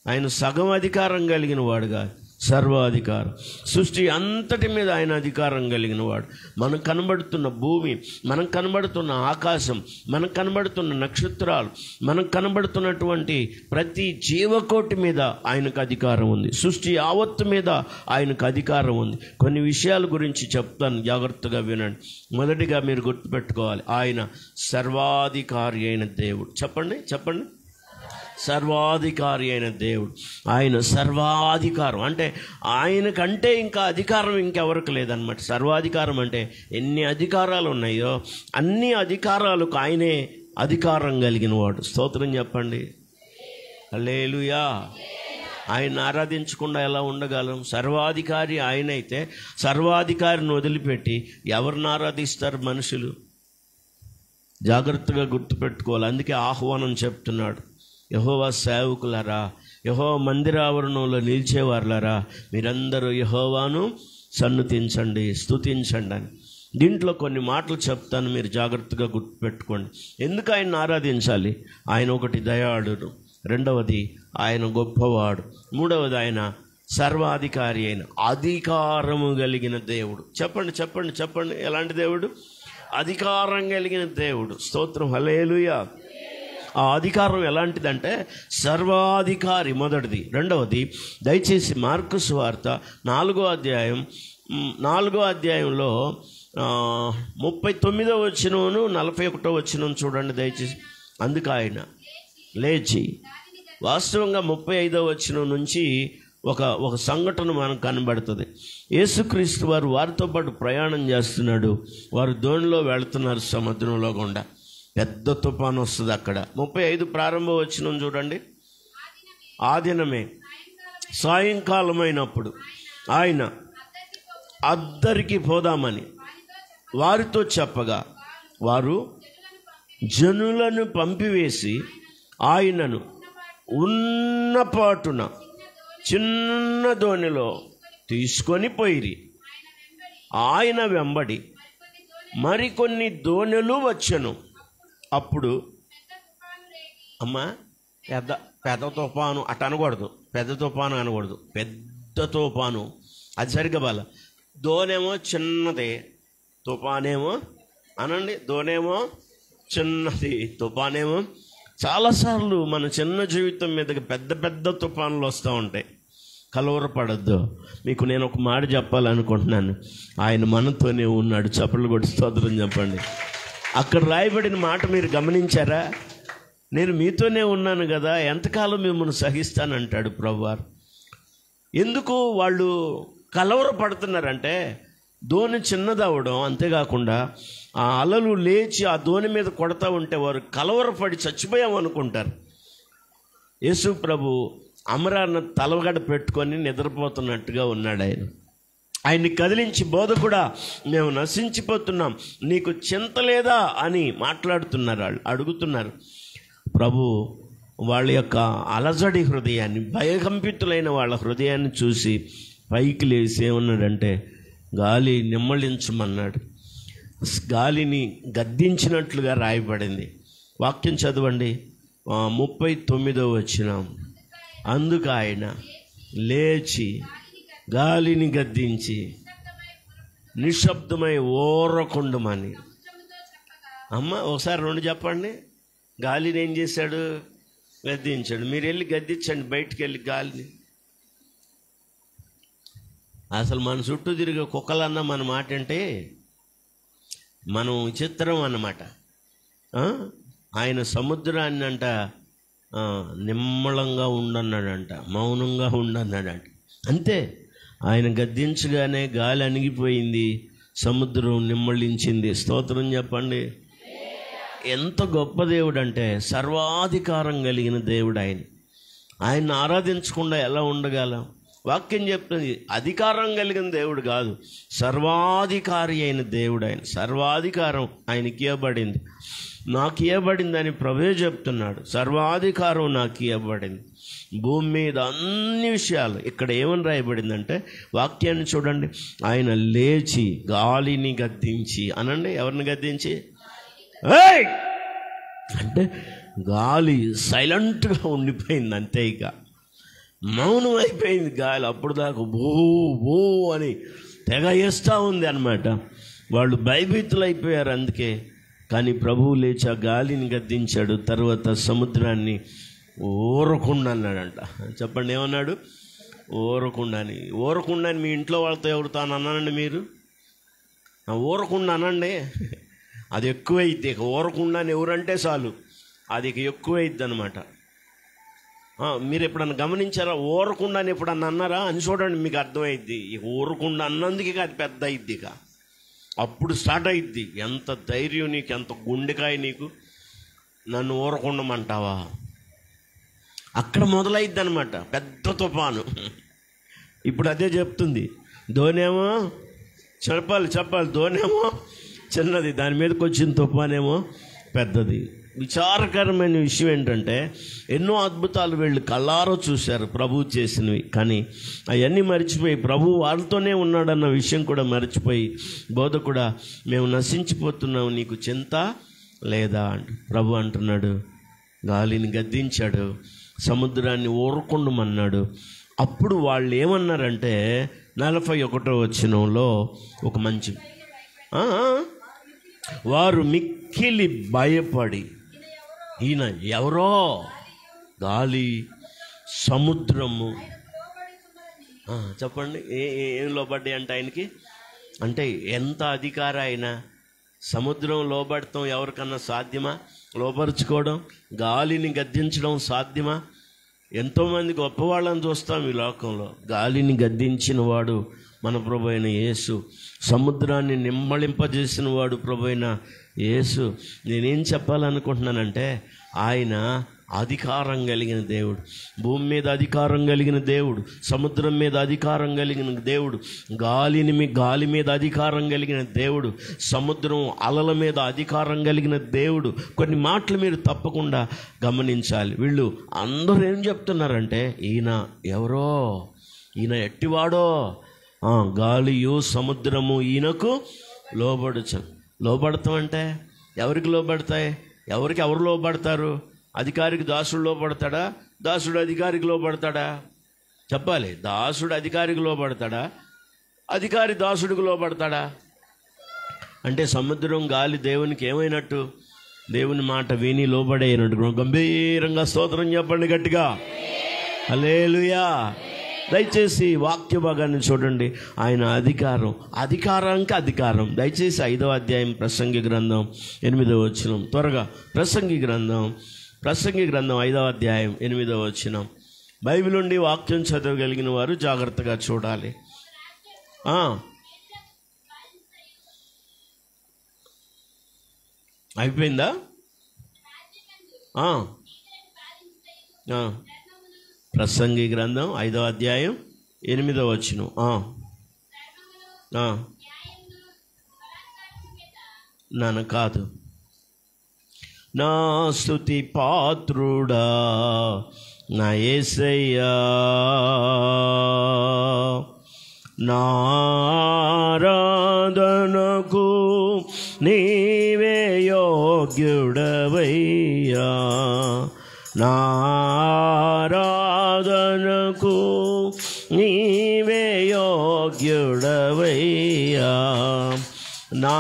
ఆయన సగం అధికారం కలిగిన వాడు కాదు, సర్వాధికారం. సృష్టి అంతటి మీద ఆయన అధికారం కలిగిన వాడు. మనకు కనబడుతున్న భూమి, మనకు కనబడుతున్న ఆకాశం, మనకు కనబడుతున్న నక్షత్రాలు, మనకు కనబడుతున్నటువంటి ప్రతి జీవకోటి మీద ఆయనకు అధికారం ఉంది. సృష్టి యావత్తు మీద ఆయనకు అధికారం ఉంది. కొన్ని విషయాల గురించి చెప్తాను, జాగ్రత్తగా వినండి. మొదటిగా మీరు గుర్తుపెట్టుకోవాలి, ఆయన సర్వాధికారి అయిన దేవుడు. చెప్పండి చెప్పండి, సర్వాధికారి అయిన దేవుడు. ఆయన సర్వాధికారం అంటే ఆయనకంటే ఇంకా అధికారం ఇంకెవరికి లేదన్నమాట. సర్వాధికారం అంటే ఎన్ని అధికారాలు ఉన్నాయో అన్ని అధికారాలకు ఆయనే అధికారం కలిగిన వాడు. స్తోత్రం చెప్పండి. హల్లెలూయా. ఆయన ఆరాధించకుండా ఎలా ఉండగలం? సర్వాధికారి ఆయన అయితే సర్వాధికారిని వదిలిపెట్టి ఎవరిని ఆరాధిస్తారు మనుషులు? జాగ్రత్తగా గుర్తుపెట్టుకోవాలి. అందుకే ఆహ్వానం చెప్తున్నాడు, యెహోవా సేవకులారా, యెహోవా మందిరావరణంలో నిలిచేవారులారా, మీరందరూ యెహోవాను సన్నుతించండి, స్తుతించండి అని. దీంట్లో కొన్ని మాటలు చెప్తాను, మీరు జాగ్రత్తగా గుర్తుపెట్టుకోండి. ఎందుకు ఆయన ఆరాధించాలి? ఆయన ఒకటి దయాళుడు, రెండవది ఆయన గొప్పవాడు, మూడవది ఆయన సర్వాధికారి అయిన అధికారము కలిగిన దేవుడు. చెప్పండి చెప్పండి చెప్పండి, ఎలాంటి దేవుడు? అధికారం కలిగిన దేవుడు. స్తోత్రం. హల్లెలూయా. ఆ అధికారం ఎలాంటిదంటే సర్వాధికారి, మొదటిది. రెండవది, దయచేసి మార్కు సువార్త 4వ అధ్యాయంలో 39వ వచనం 41వ వచనం చూడండి దయచేసి. అందుకు ఆయన లేచి, వాస్తవంగా 35వ వచనం నుంచి ఒక సంఘటన మనకు కనబడుతుంది. యేసుక్రీస్తు వారు వారితో పాటు ప్రయాణం చేస్తున్నాడు. వారు దోణిలో వెళుతున్నారు సముద్రంలో గుండా. పెద్ద తుఫాను వస్తుంది అక్కడ. 35 ప్రారంభ వచనం చూడండి. ఆ దినమే సాయంకాలమైనప్పుడు ఆయన అద్దరికి పోదామని వారితో చెప్పగా, వారు జనులను పంపివేసి ఆయనను ఉన్నపాటున చిన్న దోణిలో తీసుకొని పోయిరి. ఆయన వెంబడి మరికొన్ని దోణులు వచ్చెను. అప్పుడు పెద్ద తుఫాను అట్ట అనకూడదు, పెద్ద తుఫాను అనకూడదు, పెద్ద తుఫాను. అది సరిగ్గా బాల. దోనేమో చిన్నది, తుఫానేమో అనండి. దోనేమో చిన్నది, తుఫానేమో. చాలాసార్లు మన చిన్న జీవితం మీదకి పెద్ద పెద్ద తుఫానులు వస్తూ ఉంటాయి. కలవరపడద్దు. మీకు నేను ఒక మాట చెప్పాలనుకుంటున్నాను, ఆయన మనతోనే ఉన్నాడు. చప్పట్లు కొట్టి స్తోత్రం చెప్పండి. అక్కడ రాయబడిన మాట మీరు గమనించారా? నేను మీతోనే ఉన్నాను కదా, ఎంతకాలం మిమ్మల్ని సహిస్తానంటాడు ప్రభువారు. ఎందుకు వాళ్ళు కలవరపడుతున్నారంటే, దోణి చిన్నదవడం, అంతేకాకుండా ఆ అలలు లేచి ఆ దోణి మీద కొడతా ఉంటే వారు కలవరపడి చచ్చిపోయాం అనుకుంటారు. యేసు ప్రభు అమరాన్న తలగడ పెట్టుకొని నిద్రపోతున్నట్టుగా ఉన్నాడు. ఆయన్ని కదిలించి, బోధకుడా మేము నశించిపోతున్నాం, నీకు చింత లేదా అని మాట్లాడుతున్నారు. వాళ్ళు అడుగుతున్నారు. ప్రభు వాళ్ళ యొక్క అలజడి హృదయాన్ని, భయకంపితులైన వాళ్ళ హృదయాన్ని చూసి పైకి లేసి ఏమన్నాడంటే, గాలి నిమ్మళించమన్నాడు. గాలిని గద్దించినట్లుగా రాయబడింది. వాక్యం చదవండి. 39వ వచనం. అందుకు ఆయన లేచి గాలిని గద్దించి నిశ్శబ్దమై ఓరకుండమని. ఒకసారి రెండు చెప్పండి. గాలిని ఏం చేశాడు? గద్దించాడు. మీరు వెళ్ళి గద్దించండి, బయటికి వెళ్ళి గాలిని. అసలు మన చుట్టూ తిరిగే కుక్కలన్నా మన మాట అంటే మనం చిత్రం అన్నమాట. ఆయన సముద్రాన్ని అంట నిమ్మళంగా ఉండన్నాడంట, మౌనంగా ఉండన్నాడంట. అంతే. ఆయన గద్దించగానే గాలి అణిగిపోయింది, సముద్రం నిమ్మళించింది. స్తోత్రం చెప్పండి. ఎంత గొప్ప దేవుడు అంటే సర్వాధికారం కలిగిన దేవుడు ఆయన. ఆయన్ని ఆరాధించకుండా ఎలా ఉండగలం? వాక్యం చెప్తుంది అధికారం కలిగిన దేవుడు కాదు, సర్వాధికారి అయిన దేవుడు ఆయన. సర్వాధికారం ఆయనకి ఇవ్వబడింది, నాకు ఇవ్వబడింది అని ప్రభువే చెప్తున్నాడు. సర్వాధికారం నాకు ఇవ్వబడింది భూమి మీద అన్ని విషయాలు. ఇక్కడ ఏమని రాయబడిందంటే వాక్యాన్ని చూడండి, ఆయన లేచి గాలిని గద్దించి అనండి. ఎవరిని గద్దించి? ఏయ్ అంటే గాలి సైలెంట్గా ఉండిపోయింది అంతే, ఇక మౌనం అయిపోయింది గాలి. అప్పుడు దాకా బో బో అని తెగ వేస్తూ ఉంది అన్నమాట. వాళ్ళు భయభీతులు అయిపోయారు అందుకే. కానీ ప్రభువు లేచి ఆ గాలిని గద్దించాడు. తర్వాత సముద్రాన్ని ఊరకుండా అన్నాడంట. చెప్పండి ఏమన్నాడు? ఊరకుండా అని. ఊరకుండా అని మీ ఇంట్లో వాళ్ళతో ఎవరితో అన్నానండి మీరు? ఊరకుండా అనండి, అది ఎక్కువైద్ది. ఇక ఊరకుండా అని ఎవరంటే చాలు అది ఇక ఎక్కువైద్ది అనమాట. మీరు ఎప్పుడన్నా గమనించారా? ఊరకుండా అని ఎప్పుడన్నా అన్నారా అని చూడండి, మీకు అర్థమైద్ది. ఇక ఊరకుండా అన్నందుకు ఇక అది పెద్ద అయిద్ది, ఇక అప్పుడు స్టార్ట్ అయిద్ది. ఎంత ధైర్యం నీకు, ఎంత గుండెకాయ నీకు, నన్ను ఊరకుండమంటావా? అక్కడ మొదలైద్ది అనమాట పెద్ద తుఫాను. ఇప్పుడు అదే చెప్తుంది. ధోనేమో చెప్పాలి ధోనేమో చిన్నది, దాని మీదకి వచ్చిన తుఫానేమో పెద్దది. విచారకరమైన విషయం ఏంటంటే ఎన్నో అద్భుతాలు వీళ్ళు కళ్ళారో చూశారు ప్రభు చేసినవి, కానీ అవన్నీ మర్చిపోయి ప్రభు వాళ్ళతోనే ఉన్నాడన్న విషయం కూడా మర్చిపోయి బోధకుడా మేము నశించిపోతున్నాము, నీకు చింత లేదా అంట. ప్రభు అంటున్నాడు, గాలిని గద్దించాడు, సముద్రాన్ని ఊరకుండమన్నాడు. అప్పుడు వాళ్ళు ఏమన్నారంటే 41వ వచనంలో ఒక మంచి వారు మిక్కిలి భయపడి, ఈయన ఎవరో, గాలి సముద్రము చెప్పండి ఏం లోబడ్డాయి అంటే ఆయనకి? అంటే ఎంత అధికార ఆయన. సముద్రం లోబడటం ఎవరికన్నా సాధ్యమా? లోపరుచుకోవడం, గాలిని గద్దించడం సాధ్యమా? ఎంతోమంది గొప్పవాళ్ళని చూస్తాం ఈ లోకంలో. గాలిని గద్దించిన వాడు మన ప్రభు అయిన యేసు, సముద్రాన్ని నిమ్మళింపజేసిన వాడు ప్రభు అయిన యేసు. నేనేం చెప్పాలనుకుంటున్నానంటే ఆయన అధికారం కలిగిన దేవుడు, భూమి మీద అధికారం కలిగిన దేవుడు, సముద్రం మీద అధికారం కలిగిన దేవుడు, గాలి మీద అధికారం కలిగిన దేవుడు, సముద్రం అలల మీద అధికారం కలిగిన దేవుడు. కొన్ని మాటలు మీరు తప్పకుండా గమనించాలి. వీళ్ళు అందరూ ఏం చెప్తున్నారంటే ఈయన ఎవరో, ఈయన ఎట్టివాడో, గాలియు సముద్రము ఈయనకు లోబడతాం అంటే ఎవరికి లోబడతాయి? ఎవరు లోబడతారు? అధికారికి దాసుడు లోబడతాడా? దాసుడు అధికారికి లోబడతాడా? చెప్పాలి. దాసుడు అధికారికి లోబడతాడా? అధికారి దాసుడికి లోబడతాడా? అంటే సముద్రం గాలి దేవునికి ఏమైనట్టు? దేవుని మాట విని లోబడేయనట్టు. గంభీరంగా స్తోత్రం చెప్పండి గట్టిగా. హల్లెలూయా. దయచేసి వాక్య భాగాన్ని చూడండి. ఆయన అధికారానికి అధికారం. దయచేసి 5వ అధ్యాయం ప్రసంగి గ్రంథం 8వ వచనం. త్వరగా ప్రసంగి గ్రంథం 5వ అధ్యాయం 8వ వచనం. బైబిల్ నుండి వాక్యం చదవగలిగిన వారు జాగ్రత్తగా చూడాలి. అయిపోయిందా? ప్రసంగి గ్రంథం 5వ అధ్యాయం 8వ వచనం. నాన్న కాదు, నా స్తుతి పాత్రుడా నా యేసయ్యా, నా ఆరాధనకు నీవే యోగ్యుడవయ్యా, నా ఆరాధనకు నీవే యోగ్యుడవయ్యా, నా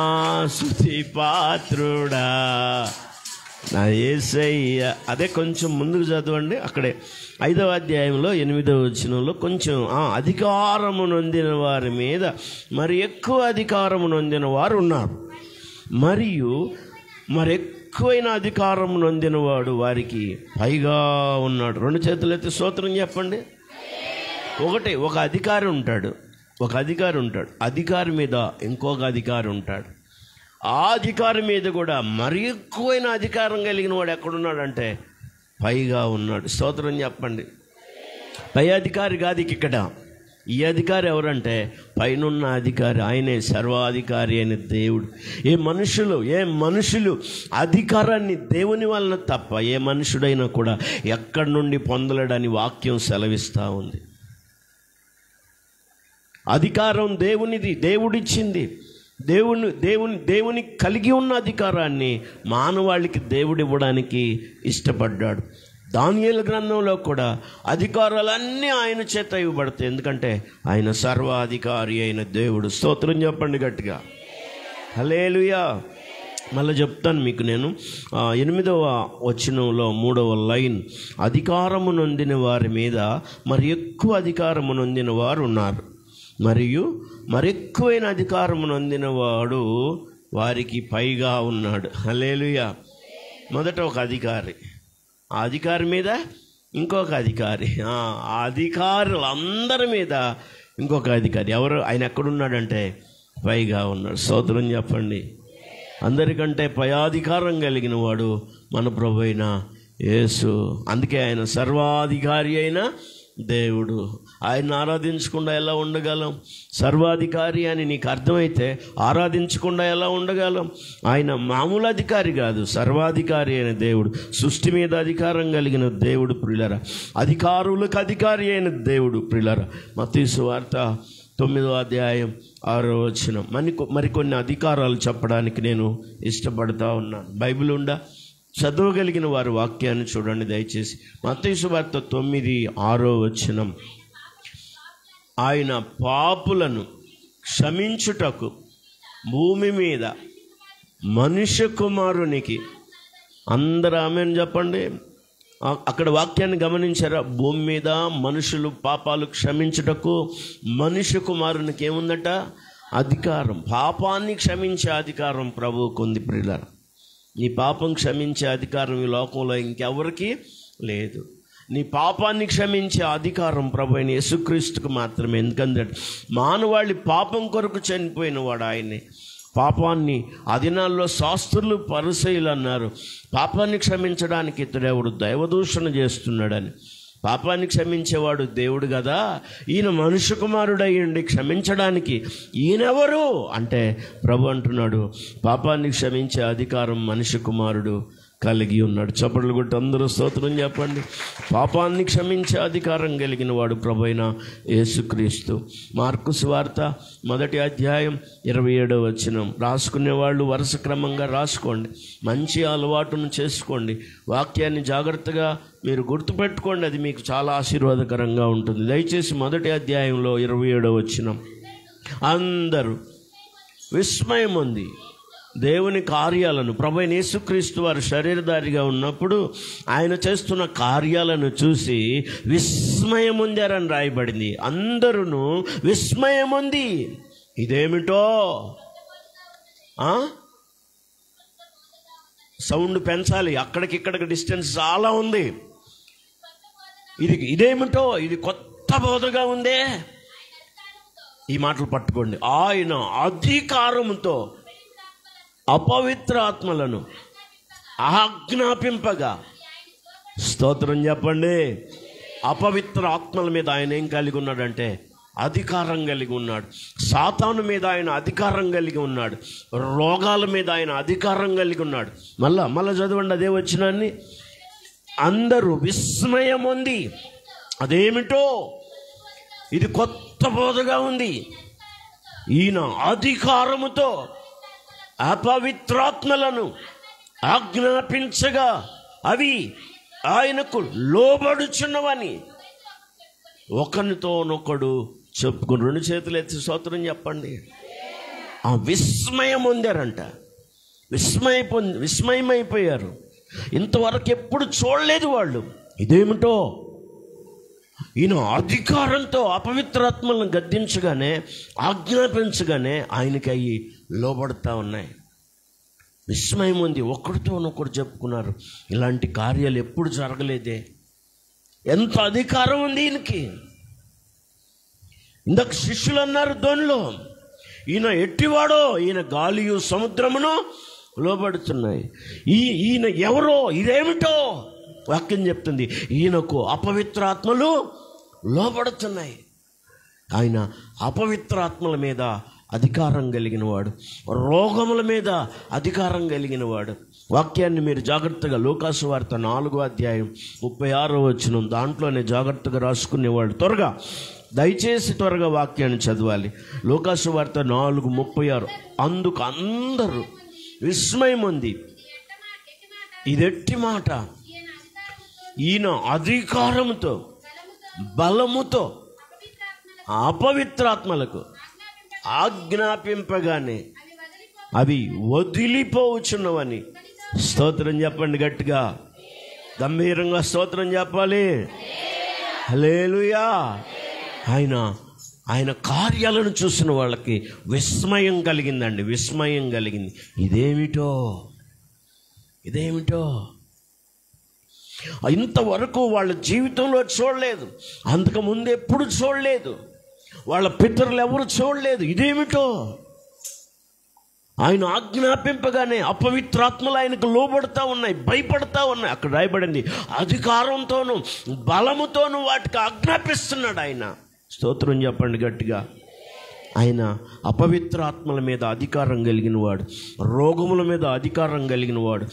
స్తుతి పాత్రుడా నా యేసయ్య. అదే కొంచెం ముందుకు చదవండి. అక్కడే 5వ అధ్యాయంలో 8వ వచనంలో కొంచెం అధికారము నొందిన వారి మీద మరి ఎక్కువ అధికారము నొందిన వారు ఉన్నారు, మరియు మరెక్కువైన అధికారం నొందినవాడు వారికి పైగా ఉన్నాడు. 2 చేతులు ఎత్తి స్తోత్రం చెప్పండి. ఒక అధికారి ఉంటాడు, ఒక అధికారి ఉంటాడు, అధికారి మీద ఇంకొక అధికారి ఉంటాడు. ఆ అధికారి మీద కూడా మరి ఎక్కువైన అధికారం కలిగిన వాడు ఎక్కడున్నాడంటే పైగా ఉన్నాడు. స్తోత్రం చెప్పండి. పై అధికారి కాదు ఇక్కడ. ఈ అధికారి ఎవరంటే పైనున్న అధికారి, ఆయనే సర్వాధికారి అయిన దేవుడు. ఏ మనుషులు అధికారాన్ని దేవుని వలన తప్ప ఏ మనుషుడైనా కూడా ఎక్కడి నుండి పొందలేడని వాక్యం సెలవిస్తూ ఉంది. అధికారం దేవునిది, దేవుడిచ్చింది. దేవుని కలిగి ఉన్న అధికారాన్ని మానవాళికి దేవుడు ఇవ్వడానికి ఇష్టపడ్డాడు. దానియేలు గ్రంథంలో కూడా అధికారాలన్నీ ఆయన చేత ఇవ్వబడతాయి, ఎందుకంటే ఆయన సర్వాధికారి అయిన దేవుడు. స్తోత్రం చెప్పండి గట్టిగా, హల్లెలూయా. మళ్ళీ చెప్తాను మీకు నేను. 8వ వచనంలో 3వ లైన్, అధికారము నొందిన వారి మీద మరి ఎక్కువ అధికారము నొందిన వారు ఉన్నారు, మరియు మరెక్కువైన అధికారము నొందిన వాడు వారికి పైగా ఉన్నాడు. హల్లెలూయా. మొదట ఒక అధికారి, ఆ అధికారి మీద ఇంకొక అధికారి, ఆ అధికారులందరి మీద ఇంకొక అధికారి. ఎవరు? ఆయన ఎక్కడున్నాడంటే పైగా ఉన్నాడు. స్తోత్రం చెప్పండి. అందరికంటే పై అధికారం కలిగిన వాడు మన ప్రభు అయిన యేసు. అందుకే ఆయన సర్వాధికారి అయిన దేవుడు. ఆయన ఆరాధించకుండా ఎలా ఉండగలం? సర్వాధికారి అని నీకు అర్థమైతే ఆరాధించకుండా ఎలా ఉండగలం? ఆయన మామూలు అధికారి కాదు, సర్వాధికారి అయిన దేవుడు. సృష్టి మీద అధికారం కలిగిన దేవుడు ప్రియులారా, అధికారులకు అధికారి అయిన దేవుడు ప్రియులారా. మత్తయి సువార్త 9వ అధ్యాయం 6వ వచనం. మరికొన్ని అధికారాలు చెప్పడానికి నేను ఇష్టపడతా ఉన్నాను. బైబిల్ ఉందా? చదవగలిగిన వారు వాక్యాన్ని చూడండి దయచేసి. మత్తయి సువార్త 9:6వ వచనం. ఆయన పాపులను క్షమించుటకు భూమి మీద మనుష్య కుమారునికి, అందరూ ఆమేన్ చెప్పండి. అక్కడ వాక్యాన్ని గమనించారా? భూమి మీద మనుషులు పాపాలు క్షమించుటకు మనుష్య కుమారునికి ఏముందట? అధికారం. పాపాన్ని క్షమించే అధికారం ప్రభువుకు ఉంది ప్రియులారా. నీ పాపం క్షమించే అధికారం ఈ లోకంలో ఇంకెవరికి లేదు. నీ పాపాన్ని క్షమించే అధికారం ప్రభు అయిన యేసుక్రీస్తుకు మాత్రమే. ఎందుకంటే మానవాళి పాపం కొరకు చనిపోయిన వాడు ఆయనే. పాపాన్ని ఆ దినాల్లో శాస్త్రులు పరిసయ్యులు అన్నారు, పాపాన్ని క్షమించడానికి ఇతడెవడు దైవదూషణ చేస్తున్నాడని. పాపాన్ని క్షమించేవాడు దేవుడు కదా, ఈయన మనుష్య కుమారుడయ్యండి క్షమించడానికి ఈయనెవరు అంటే ప్రభు అంటున్నాడు, పాపాన్ని క్షమించే అధికారం మనుష్య కుమారుడు కలిగి ఉన్నాడు. చప్పట్లు కొట్టి అందరూ స్తోత్రం చెప్పండి. పాపాన్ని క్షమించే అధికారం కలిగిన వాడు ప్రభు అయిన యేసుక్రీస్తు. మార్కు సువార్త 1వ అధ్యాయం 27వ వచనం. రాసుకునే వాళ్ళు వరుస క్రమంగా రాసుకోండి, మంచి అలవాటును చేసుకోండి, వాక్యాన్ని జాగ్రత్తగా మీరు గుర్తుపెట్టుకోండి, అది మీకు చాలా ఆశీర్వాదకరంగా ఉంటుంది. దయచేసి 1వ అధ్యాయంలో 27వ వచనం. అందరూ విస్మయం ఉంది దేవుని కార్యాలను. ప్రభు అయిన యేసుక్రీస్తు వారు శరీరధారిగా ఉన్నప్పుడు ఆయన చేస్తున్న కార్యాలను చూసి విస్మయం ఉందారని రాయబడింది. అందరూ విస్మయం ఉంది. ఇదేమిటో సౌండ్ పెంచాలి, అక్కడికిక్కడికి డిస్టెన్స్ చాలా ఉంది. ఇదేమిటో, ఇది కొత్త బోధగా ఉందే. ఈ మాటలు పట్టుకోండి. ఆయన అధికారంతో అపవిత్ర ఆత్మలను ఆజ్ఞాపింపగా, స్తోత్రం చెప్పండి. అపవిత్ర ఆత్మల మీద ఆయన ఏం కలిగి ఉన్నాడంటే అధికారం కలిగి ఉన్నాడు. సాతాను మీద ఆయన అధికారం కలిగి ఉన్నాడు. రోగాల మీద ఆయన అధికారం కలిగి ఉన్నాడు. మళ్ళా చదవండి అదే వచనాన్ని. అందరూ విస్మయం ఉంది. అదేమిటో, ఇది కొత్త బోధగా ఉంది. ఈయన అధికారముతో అపవిత్రాత్మలను ఆజ్ఞాపించగా అవి ఆయనకు లోబడుచున్నవని ఒకరితోనొకడు చెప్పుకుని. 2 చేతులు ఎత్తి స్తోత్రం చెప్పండి. ఆ విస్మయం ఉందారంట, విస్మయమైపోయారు. ఇంతవరకు ఎప్పుడు చూడలేదు వాళ్ళు. ఇదేమిటో, ఈయన అధికారంతో అపవిత్రాత్మలను గద్దించగానే, ఆజ్ఞాపించగానే ఆయనకి అవి లోబడతా ఉన్నాయి. విస్మయం ఉంది. ఒకరితోనొకరు చెప్పుకున్నారు, ఇలాంటి కార్యాలు ఎప్పుడు జరగలేదే, ఎంత అధికారం ఉంది ఈయనకి. ఇందాక శిష్యులు అన్నారు ధోనిలో, ఈయన ఎట్టివాడో, ఈయన గాలియు సముద్రమును లోబడుతున్నాయి. ఈయన ఎవరో, ఇదేమిటో వాక్యం చెప్తుంది. ఈయనకు అపవిత్రాత్మలు లోబడుతున్నాయి. ఆయన అపవిత్రాత్మల మీద అధికారం కలిగిన వాడు, రోగముల మీద అధికారం కలిగిన వాడు. వాక్యాన్ని మీరు జాగ్రత్తగా లూకాసు వార్త 4:36 దాంట్లోనే జాగ్రత్తగా రాసుకునేవాడు. త్వరగా దయచేసి త్వరగా వాక్యాన్ని చదవాలి. లూకాసు వార్త 4:36. అందుకు అందరూ విస్మయం ఉంది. ఇదెట్టి మాట, ఈయన అధికారముతో బలముతో అపవిత్రాత్మలకు ఆజ్ఞాపింపగానే అవి వదిలిపోవచ్చున్నవని. స్తోత్రం చెప్పండి గట్టిగా, గంభీరంగా స్తోత్రం చెప్పాలి. హల్లెలూయా. ఆయన కార్యాలను చూసిన వాళ్ళకి విస్మయం కలిగిందండి, విస్మయం కలిగింది. ఇదేమిటో ఇంతవరకు వాళ్ళ జీవితంలో చూడలేదు, అంతకుముందు ఎప్పుడు చూడలేదు, వాళ్ళ పితరులు ఎవరు చూడలేదు. ఇదేమిటో ఆయన ఆజ్ఞాపింపగానే అపవిత్రాత్మలు ఆయనకు లోబడతా ఉన్నాయి, భయపడతా ఉన్నాయి. అక్కడ రాయబడింది, అధికారంతోనూ బలముతోనూ వాటికి ఆజ్ఞాపిస్తున్నాడు ఆయన. స్తోత్రం చెప్పండి గట్టిగా. ఆయన అపవిత్రాత్మల మీద అధికారం కలిగిన వాడు, రోగముల మీద అధికారం కలిగిన వాడు,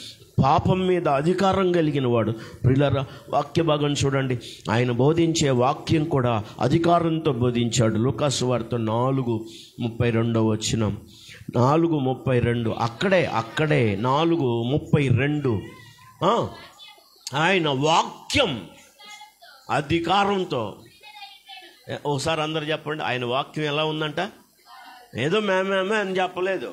పాపం మీద అధికారం కలిగిన వాడు. ప్రియులారా, వాక్య భాగం చూడండి. ఆయన బోధించే వాక్యం కూడా అధికారంతో బోధించాడు. లూకాసు వార్త 4:32. 4:32 అక్కడే 4:32 ఆయన వాక్యం అధికారంతో. ఒకసారి అందరు చెప్పండి, ఆయన వాక్యం ఎలా ఉందంట? ఏదో మేమే అని చెప్పలేదు.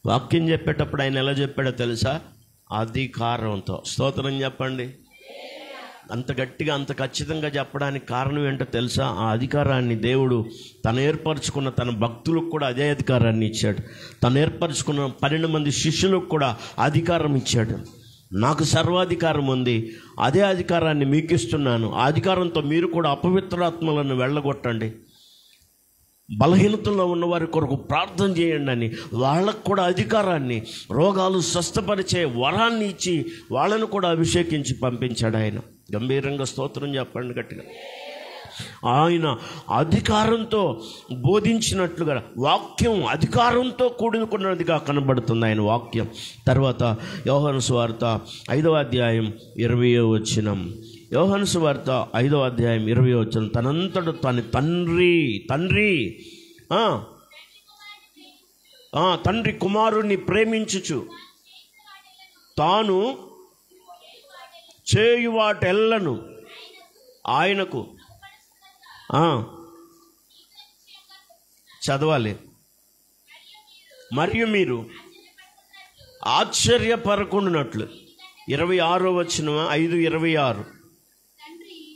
వాక్యం చెప్పేటప్పుడు ఆయన ఎలా చెప్పాడో తెలుసా? అధికారంతో. స్తోత్రం చెప్పండి. అంత గట్టిగా, అంత ఖచ్చితంగా చెప్పడానికి కారణం ఏంటో తెలుసా? ఆ అధికారాన్ని దేవుడు తను ఏర్పరచుకున్న తన భక్తులకు కూడా అదే అధికారాన్ని ఇచ్చాడు. తను ఏర్పరచుకున్న 12 మంది శిష్యులకు కూడా అధికారం ఇచ్చాడు. నాకు సర్వాధికారం ఉంది, అదే అధికారాన్ని మీకు ఇస్తున్నాను. ఆ అధికారంతో మీరు కూడా అపవిత్రాత్మలను వెళ్ళగొట్టండి, బలహీనతల్లో ఉన్నవారి కొరకు ప్రార్థన చేయండి అని వాళ్ళకు కూడా అధికారాన్ని, రోగాలు స్వస్థపరిచే వరాన్ని ఇచ్చి వాళ్ళను కూడా అభిషేకించి పంపించాడు ఆయన. గంభీరంగా స్తోత్రం చెప్పండి గట్టిగా. ఆయన అధికారంతో బోధించినట్లుగా వాక్యం అధికారంతో కూడుకున్నదిగా కనబడుతుంది ఆయన వాక్యం. తర్వాత యోహాను సువార్త 5:20. యోహాను సువార్త 5:20. తనంతట తన తండ్రి కుమారుణ్ణి ప్రేమించుచు తాను చేయువాటెల్లను ఆయనకు చదవాలి. మరియు మీరు ఆశ్చర్యపరకుండునట్లు 26 5:26.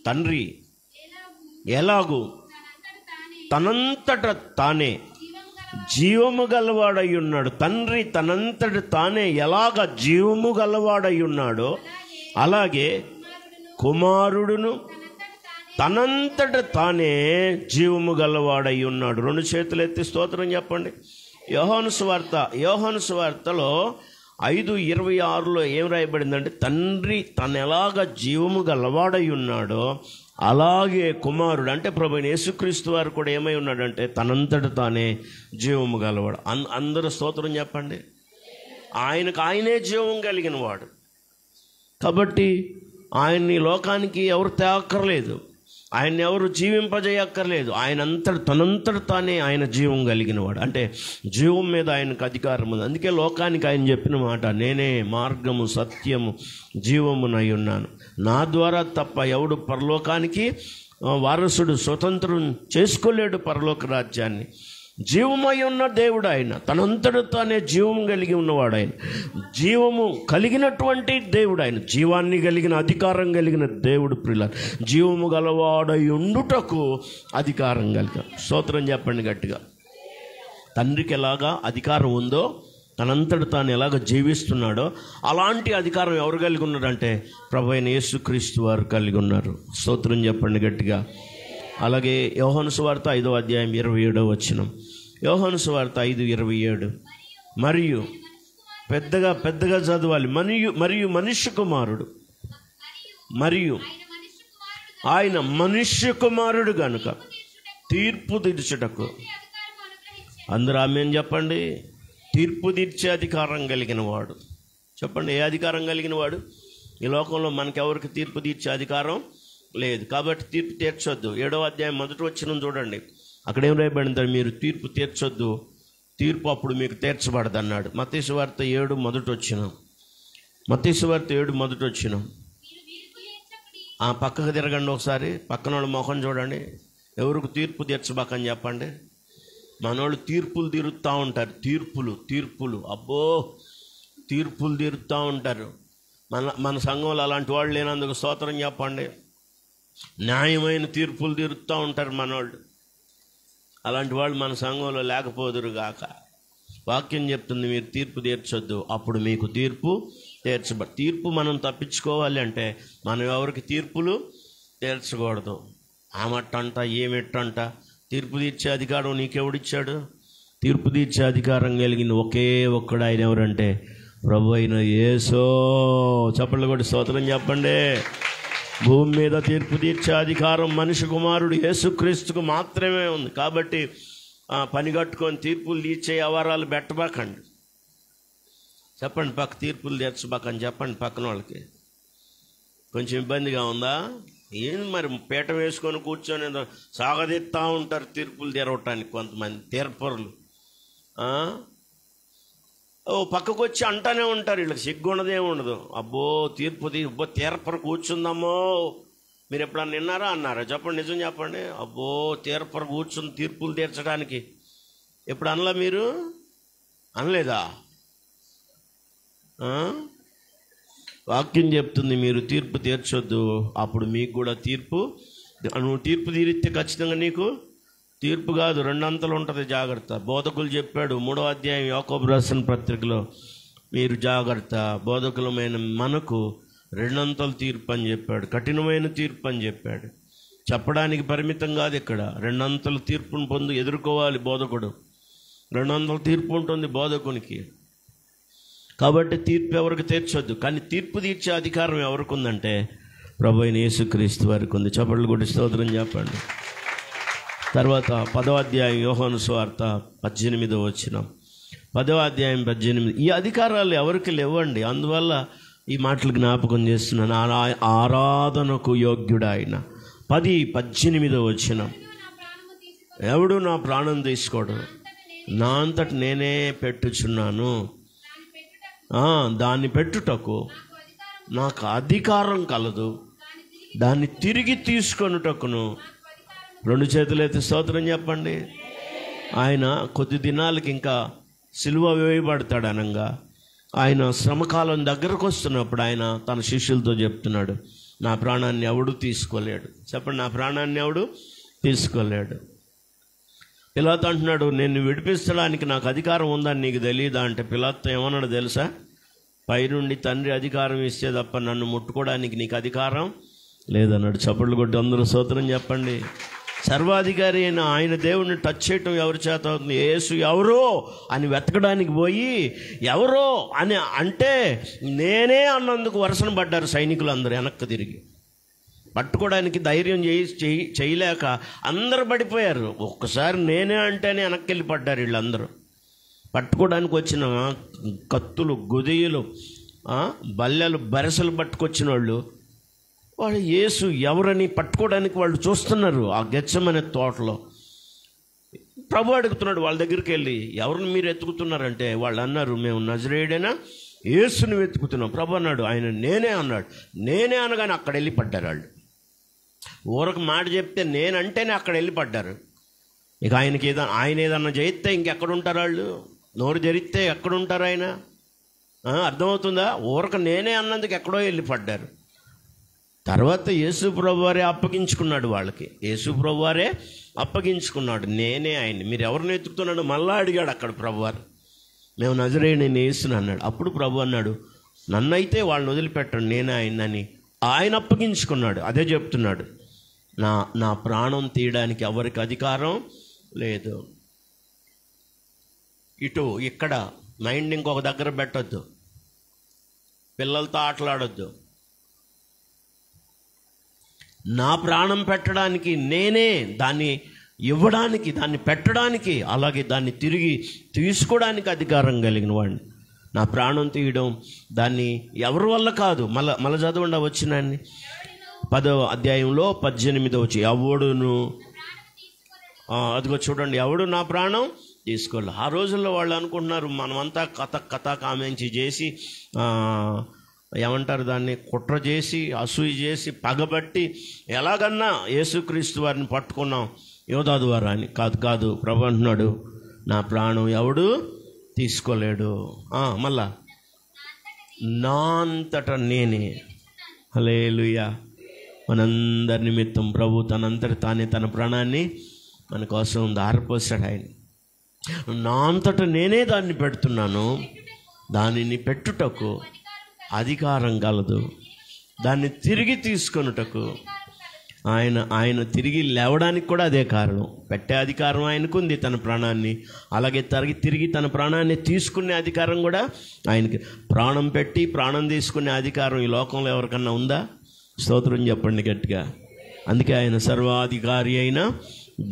తండ్రి ఎలాగూ తనంతట తానే జీవము గలవాడై ఉన్నాడు. తండ్రి తనంతట తానే ఎలాగ జీవము గలవాడై ఉన్నాడో అలాగే కుమారుడును తనంతట తానే జీవము గలవాడై ఉన్నాడు. 2 చేతులు ఎత్తి స్తోత్రం చెప్పండి. యోహాను సువార్తలో 5:26 ఏం రాయబడిందంటే, తండ్రి తను ఎలాగ జీవము గలవాడై ఉన్నాడో అలాగే కుమారుడు అంటే ప్రభువైన యేసుక్రీస్తు వారు కూడా ఏమై ఉన్నాడంటే తనంతట తానే జీవము గలవాడు. అందరూ స్తోత్రం చెప్పండి. ఆయనే జీవం కలిగిన వాడు కాబట్టి ఆయన్ని లోకానికి ఎవరు తేక్కర్లేదు, ఆయన్ని ఎవరు జీవింపజేయక్కర్లేదు. తనంతట తానే ఆయన జీవం కలిగిన వాడు. అంటే జీవం మీద ఆయనకు అధికారం ఉంది. అందుకే లోకానికి ఆయన చెప్పిన మాట, నేనే మార్గము సత్యము జీవమునై ఉన్నాను, నా ద్వారా తప్ప ఎవడు పరలోకానికి వారసుడు స్వతంత్రం చేసుకోలేడు పరలోక రాజ్యాన్ని. జీవమై ఉన్న దేవుడు ఆయన, తనంతట తానే జీవం కలిగి ఉన్నవాడు ఆయన, జీవము కలిగినటువంటి దేవుడు ఆయన, జీవాన్ని కలిగిన అధికారం కలిగిన దేవుడు. ప్రియులారా, జీవము గలవాడై ఉండుటకు అధికారం కలిగిన. స్తోత్రం చెప్పండి గట్టిగా. తండ్రికి ఎలాగా అధికారం ఉందో, తనంతట తాను ఎలాగ జీవిస్తున్నాడో అలాంటి అధికారం ఎవరు కలిగి ఉన్నారంటే ప్రభువైన యేసుక్రీస్తు వారు కలిగి ఉన్నారు. స్తోత్రం చెప్పండి గట్టిగా. అలాగే యోహాను సువార్త 5వ అధ్యాయం 27వ వచనం. యోహాను సువార్త 5:27. మరియు పెద్దగా చదవాలి. మరియు మనుష్య కుమారుడు, మరియు ఆయన మనుష్య కుమారుడు గనుక తీర్పు తీర్చుటకు, అందరూ ఆమేన్ చెప్పండి. తీర్పు తీర్చే అధికారం కలిగిన వాడు. చెప్పండి, ఏ అధికారం కలిగిన వాడు? ఈ లోకంలో మనకెవరికి తీర్పు తీర్చే అధికారం లేదు, కాబట్టి తీర్పు తీర్చొద్దు. 7వ అధ్యాయం 1వ వచనం చూడండి. అక్కడ ఏం రాయబడింది? మీరు తీర్పు తీర్చొద్దు, తీర్పు అప్పుడు మీకు తీర్చబడదు అన్నాడు. మత్తయి సువార్త 7 మొదటి వచనం. మత్తయి సువార్త 7 మొదటి వచనం. పక్కకు తిరగండి ఒకసారి, పక్కన వాళ్ళ మొహం చూడండి. ఎవరికి తీర్పు తీర్చబాకని చెప్పండి. మనోళ్ళు తీర్పులు తీరుస్తూ ఉంటారు. తీర్పులు అబ్బో, తీర్పులు తీరుస్తూ ఉంటారు. మన సంఘంలో అలాంటి వాళ్ళు లేనందుకు స్తోత్రం చెప్పండి. న్యాయమైన తీర్పులు తీరుస్తూ ఉంటారు మనోళ్ళు. అలాంటి వాళ్ళు మన సంఘంలో లేకపోదురుగాక. వాక్యం చెప్తుంది, మీరు తీర్పు తీర్చొద్దు, అప్పుడు మీకు తీర్పు తీర్చబడి. తీర్పు మనం తప్పించుకోవాలి అంటే మనం ఎవరికి తీర్పులు తీర్చకూడదు. ఆమట్టంట ఏమిట్టంట. తీర్పు తీర్చే అధికారం నీకెవడిచ్చాడు? తీర్పు తీర్చే అధికారం కలిగిన ఒకే ఒక్కడు ఆయన ఎవరంటే ప్రభు అయిన యేసు. చప్పట్లు కొట్టి స్తోత్రం చెప్పండి. భూమి మీద తీర్పు తీర్చే అధికారం మనిషి కుమారుడు యేసుక్రీస్తుకు మాత్రమే ఉంది. కాబట్టి పని కట్టుకొని తీర్పులు తీర్చే వ్యవహారాలు పెట్టబాకండి. చెప్పండి, తీర్పులు తీర్చబాకని చెప్పండి పక్కన వాళ్ళకి. కొంచెం ఇబ్బందిగా ఉందా? ఏం మరి పీట వేసుకొని కూర్చొని సాగదీస్తూ ఉంటారు తీర్పులు తీరవటానికి కొంతమంది తీర్పరులు. పక్కకు వచ్చి అంటానే ఉంటారు. వీళ్ళకి సిగ్గుండదే ఉండదు. అబ్బో తీర్పు తీర్పరు కూర్చుందమ్మో. మీరు ఎప్పుడన్నా విన్నారా అన్నారా? చెప్పండి, నిజం చెప్పండి. అబ్బో తీర్పరు కూర్చుని తీర్పులు తీర్చడానికి ఎప్పుడు అనలా? మీరు అనలేదా? వాక్యం చెప్తుంది, మీరు తీర్పు తీర్చొద్దు, అప్పుడు మీకు కూడా తీర్పు. నువ్వు తీర్పు తీరిస్తే ఖచ్చితంగా నీకు తీర్పు కాదు, 2 అంతలు ఉంటుంది. జాగ్రత్త. బోధకులు చెప్పాడు 3వ అధ్యాయం యాకోబు రాసిన పత్రికలో, మీరు జాగ్రత్త, బోధకులమైన మనకు 2 అంతలు తీర్పు అని చెప్పాడు. కఠినమైన తీర్పు అని చెప్పాడు. చెప్పడానికి పరిమితం కాదు. ఇక్కడ 2 అంతలు తీర్పును ఎదుర్కోవాలి బోధకుడు. 2 అంతలు తీర్పు ఉంటుంది బోధకునికి. కాబట్టి తీర్పు ఎవరికి తీర్చొద్దు. కానీ తీర్పు తీర్చే అధికారం ఎవరికి ఉందంటే ప్రభు అయిన యేసుక్రీస్తు వారికి ఉంది. చప్పట్లు కొట్టి స్తోత్రం చెప్పండి. తర్వాత 10వ అధ్యాయం యోహాను సువార్త 18వ వచనం. 10వ అధ్యాయం 18. ఈ అధికారాలు ఎవరికి లేవండి. అందువల్ల ఈ మాటలు జ్ఞాపకం చేస్తున్నాను. ఆరాధనకు యోగ్యుడు ఆయన. 10:18వ వచనం. ఎవడు నా ప్రాణం తీసుకోడు, నా అంతట నేనే పెట్టుచున్నాను, దాన్ని పెట్టుటకు నాకు అధికారం కలదు, దాన్ని తిరిగి తీసుకొనుటకును. 2 చేతులైతే స్తోత్రం చెప్పండి. ఆయన కొద్ది దినాలకి ఇంకా సిలువ వేయబడతాడు అనగా, ఆయన శ్రమకాలం దగ్గరకు వస్తున్నప్పుడు ఆయన తన శిష్యులతో చెప్తున్నాడు, నా ప్రాణాన్ని ఎవడు తీసుకోలేడు. చెప్పండి, నా ప్రాణాన్ని ఎవడు తీసుకోలేడు. పిలాతు అంటున్నాడు, నేను విడిపించడానికి నాకు అధికారం ఉందని నీకు తెలియదా అంటే, పిలాతు ఏమన్నాడు తెలుసా? పైనుండి తండ్రి అధికారం ఇస్తే తప్ప నన్ను ముట్టుకోవడానికి నీకు అధికారం లేదన్నాడు. చప్పట్లు కొట్టి అందరూ స్తోత్రం చెప్పండి. సర్వాధికారి అయిన ఆయన దేవుడిని టచ్ చేయటం ఎవరి చేత అవుతుంది? యేసు ఎవరో అని వెతకడానికి పోయి ఎవరో అని అంటే నేనే అన్నందుకు వరుసను పడ్డారు సైనికులు అందరూ. వెనక్కి తిరిగి పట్టుకోవడానికి ధైర్యం చేయలేక అందరూ పడిపోయారు. ఒక్కసారి నేనే అంటేనే వెనక్కి వెళ్ళి పడ్డారు వీళ్ళందరూ. పట్టుకోవడానికి వచ్చిన కత్తులు, గుదియలు, బల్లెలు, బరెసలు పట్టుకొచ్చిన వాళ్ళు యేసు ఎవరని పట్టుకోవడానికి వాళ్ళు చూస్తున్నారు. ఆ గెత్సెమనే తోటలో ప్రభు అడుగుతున్నాడు వాళ్ళ దగ్గరికి వెళ్ళి, ఎవరిని మీరు ఎత్తుకుతున్నారంటే వాళ్ళు అన్నారు, మేము నజరేయుడైన యేసుని వెతుకుతున్నాం. ప్రభు అన్నాడు, ఆయన నేనే అన్నాడు. నేనే అనగానే అక్కడ వెళ్ళి పడ్డారు వాళ్ళు. ఊరకు మాట చెప్తే నేనంటేనే అక్కడ వెళ్ళి పడ్డారు. ఇక ఆయన ఏదన్నా చేస్తే ఇంకెక్కడుంటారు వాళ్ళు? నోరు జరిగితే ఎక్కడుంటారు ఆయన? అర్థమవుతుందా? ఊరకు నేనే అన్నందుకు ఎక్కడో వెళ్ళి పడ్డారు. తర్వాత యేసు ప్రభువారే అప్పగించుకున్నాడు వాళ్ళకి. యేసు ప్రభువారే అప్పగించుకున్నాడు, నేనే ఆయన్ని. మీరు ఎవరిని ఎత్తుకుతున్నాడు? మళ్ళా అడిగాడు అక్కడ ప్రభువారు. మేము నజరేయుడైన యేసుని అన్నాడు. అప్పుడు ప్రభు అన్నాడు, నన్నైతే వాళ్ళని వదిలిపెట్టండి, నేనే ఆయనని. ఆయన అప్పగించుకున్నాడు. అదే చెప్తున్నాడు, నా ప్రాణం తీయడానికి ఎవరికి అధికారం లేదు. ఇక్కడ మైండ్ ఇంకొక దగ్గర పెట్టొద్దు, పిల్లలతో ఆటలాడొద్దు. నా ప్రాణం పెట్టడానికి నేనే, దాన్ని ఇవ్వడానికి, దాన్ని పెట్టడానికి, అలాగే దాన్ని తిరిగి తీసుకోవడానికి అధికారం కలిగిన వాడిని. నా ప్రాణం తీయడం దాన్ని ఎవరి వల్ల కాదు. మళ్ళీ చదవండి వచ్చినాన్ని 10వ అధ్యాయంలో 18వ వచ్చి ఎవడును, అదిగో చూడండి, ఎవడు నా ప్రాణం తీసుకోవాలి. ఆ రోజుల్లో వాళ్ళు అనుకుంటున్నారు మనమంతా కథ కామెంచి చేసి, ఏమంటారు దాన్ని, కుట్ర చేసి, అసూయ చేసి, పగబట్టి ఎలాగన్నా యేసుక్రీస్తు వారిని పట్టుకున్నాం యోధా ద్వారా అని. కాదు, ప్రభు అంటున్నాడు, నా ప్రాణం ఎవడు తీసుకోలేడు. మళ్ళా నా అంతటా నేనే. హల్లెలూయా. మనందరి నిమిత్తం ప్రభు తనంతట తానే తన ప్రాణాన్ని మన కోసం దారిపోసాడు. ఆయన నా అంతటా నేనే దాన్ని పెడుతున్నాను, దానిని పెట్టుటకు అధికారం కలదు, దాన్ని తిరిగి తీసుకొనుటకు ఆయన తిరిగి లేవడానికి కూడా అదే కారణం. పెట్టే అధికారం ఆయనకుంది తన ప్రాణాన్ని, అలాగే తిరిగి తన ప్రాణాన్ని తీసుకునే అధికారం కూడా ఆయనకి. ప్రాణం పెట్టి ప్రాణం తీసుకునే అధికారం ఈ లోకంలో ఎవరికన్నా ఉందా? స్తోత్రం చెప్పండి గట్టిగా. అందుకే ఆయన సర్వాధికారి అయిన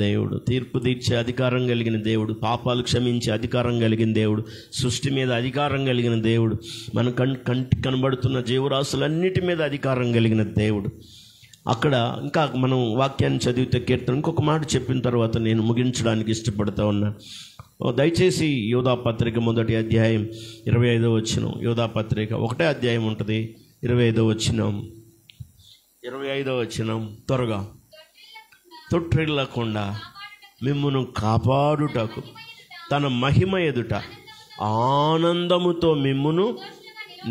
దేవుడు, తీర్పు తీర్చే అధికారం కలిగిన దేవుడు, పాపాలు క్షమించే అధికారం కలిగిన దేవుడు, సృష్టి మీద అధికారం కలిగిన దేవుడు, మన కంటికి కనబడుతున్న జీవరాశులన్నిటి మీద అధికారం కలిగిన దేవుడు. అక్కడ ఇంకా మనం వాక్యాన్ని చదివితే కీర్తన ఇంకొక మాట చెప్పిన తర్వాత నేను ముగించడానికి ఇష్టపడుతూ ఉన్నాను. దయచేసి యోధా పత్రిక 1వ అధ్యాయం 25వ వచనం. యోధా పత్రిక 1వ అధ్యాయం ఉంటుంది, 25వ వచనం. 25వ వచనం, త్వరగా. తొట్టిల్లకుండా మిమ్మును కాపాడుటకు తన మహిమ ఎదుట ఆనందముతో మిమ్మును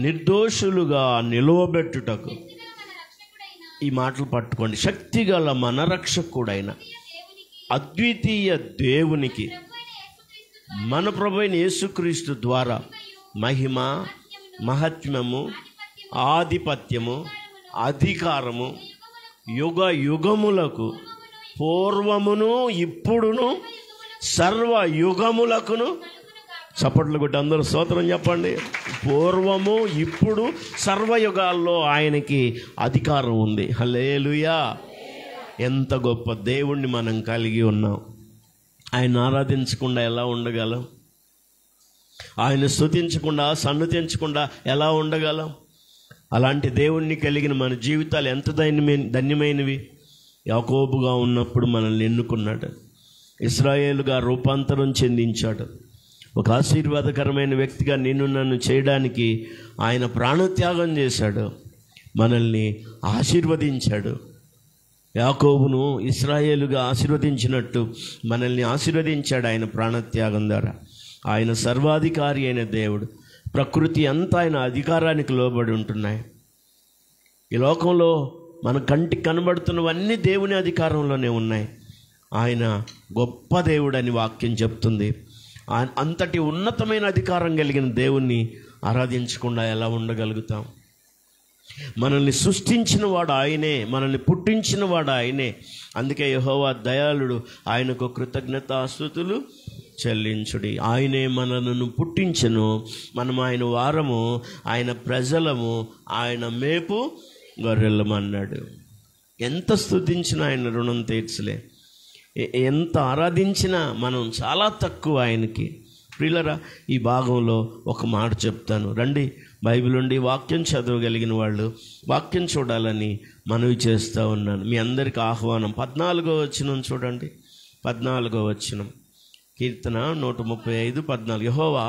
నిర్దోషులుగా నిలువబెట్టుటకు. ఈ మాటలు పట్టుకోండి. శక్తిగల మన రక్షకుడైన అద్వితీయ దేవునికి మన ప్రభువైన యేసుక్రీస్తు ద్వారా మహిమ, మహత్మ్యము, ఆధిపత్యము, అధికారము యుగ యుగములకు, పూర్వమును ఇప్పుడును సర్వ యుగములకును. చప్పట్లు కొట్టి అందరూ స్తోత్రం చెప్పండి. పూర్వము ఇప్పుడు సర్వయుగాల్లో ఆయనకి అధికారం ఉంది. హల్లెలూయా. ఎంత గొప్ప దేవుణ్ణి మనం కలిగి ఉన్నాం. ఆయన ఆరాధించకుండా ఎలా ఉండగలం? ఆయన స్తుతించకుండా, సన్నుతించకుండా ఎలా ఉండగలం? అలాంటి దేవుణ్ణి కలిగిన మన జీవితాలు ఎంత ధన్యమైనవి. యాకోబుగా ఉన్నప్పుడు మనల్ని ఎన్నుకున్నాడు, ఇశ్రాయేలుగా రూపాంతరం చెందించాడు. ఒక ఆశీర్వాదకరమైన వ్యక్తిగా నన్ను చేయడానికి ఆయన ప్రాణత్యాగం చేశాడు, మనల్ని ఆశీర్వదించాడు. యాకోబును ఇశ్రాయేలుగా ఆశీర్వదించినట్టు మనల్ని ఆశీర్వదించాడు ఆయన ప్రాణత్యాగం ద్వారా. ఆయన సర్వాధికారి అయిన దేవుడు. ప్రకృతి అంతా ఆయన అధికారానికి లోబడి ఉంటున్నాయి. ఈ లోకంలో మన కంటికి కనబడుతున్నవన్నీ దేవుని అధికారంలోనే ఉన్నాయి. ఆయన గొప్ప దేవుడు అని వాక్యం చెప్తుంది. అంతటి ఉన్నతమైన అధికారం కలిగిన దేవుణ్ణి ఆరాధించకుండా ఎలా ఉండగలుగుతాం? మనల్ని సృష్టించిన వాడు ఆయనే, మనల్ని పుట్టించిన వాడు ఆయనే. అందుకే యెహోవా దయాళుడు, ఆయనకు కృతజ్ఞతాస్తుతులు చెల్లించుడి. ఆయనే మనలను పుట్టించను, మనం ఆయన వారము, ఆయన ప్రజలము, ఆయన మేపు గొర్రెలమన్నాడు. ఎంత స్తుతించినా ఆయన రుణం తీర్చలే, ఎంత ఆరాధించినా మనం చాలా తక్కువ ఆయనకి. ప్రియులరా, ఈ భాగంలో ఒక మాట చెప్తాను రండి. బైబిల్ నుండి వాక్యం చదవగలిగిన వాళ్ళు వాక్యం చూడాలని మనవి చేస్తూ ఉన్నాను. మీ అందరికీ ఆహ్వానం. 14వ వచనం చూడండి. 14వ వచనం, కీర్తన 135, 14. యెహోవా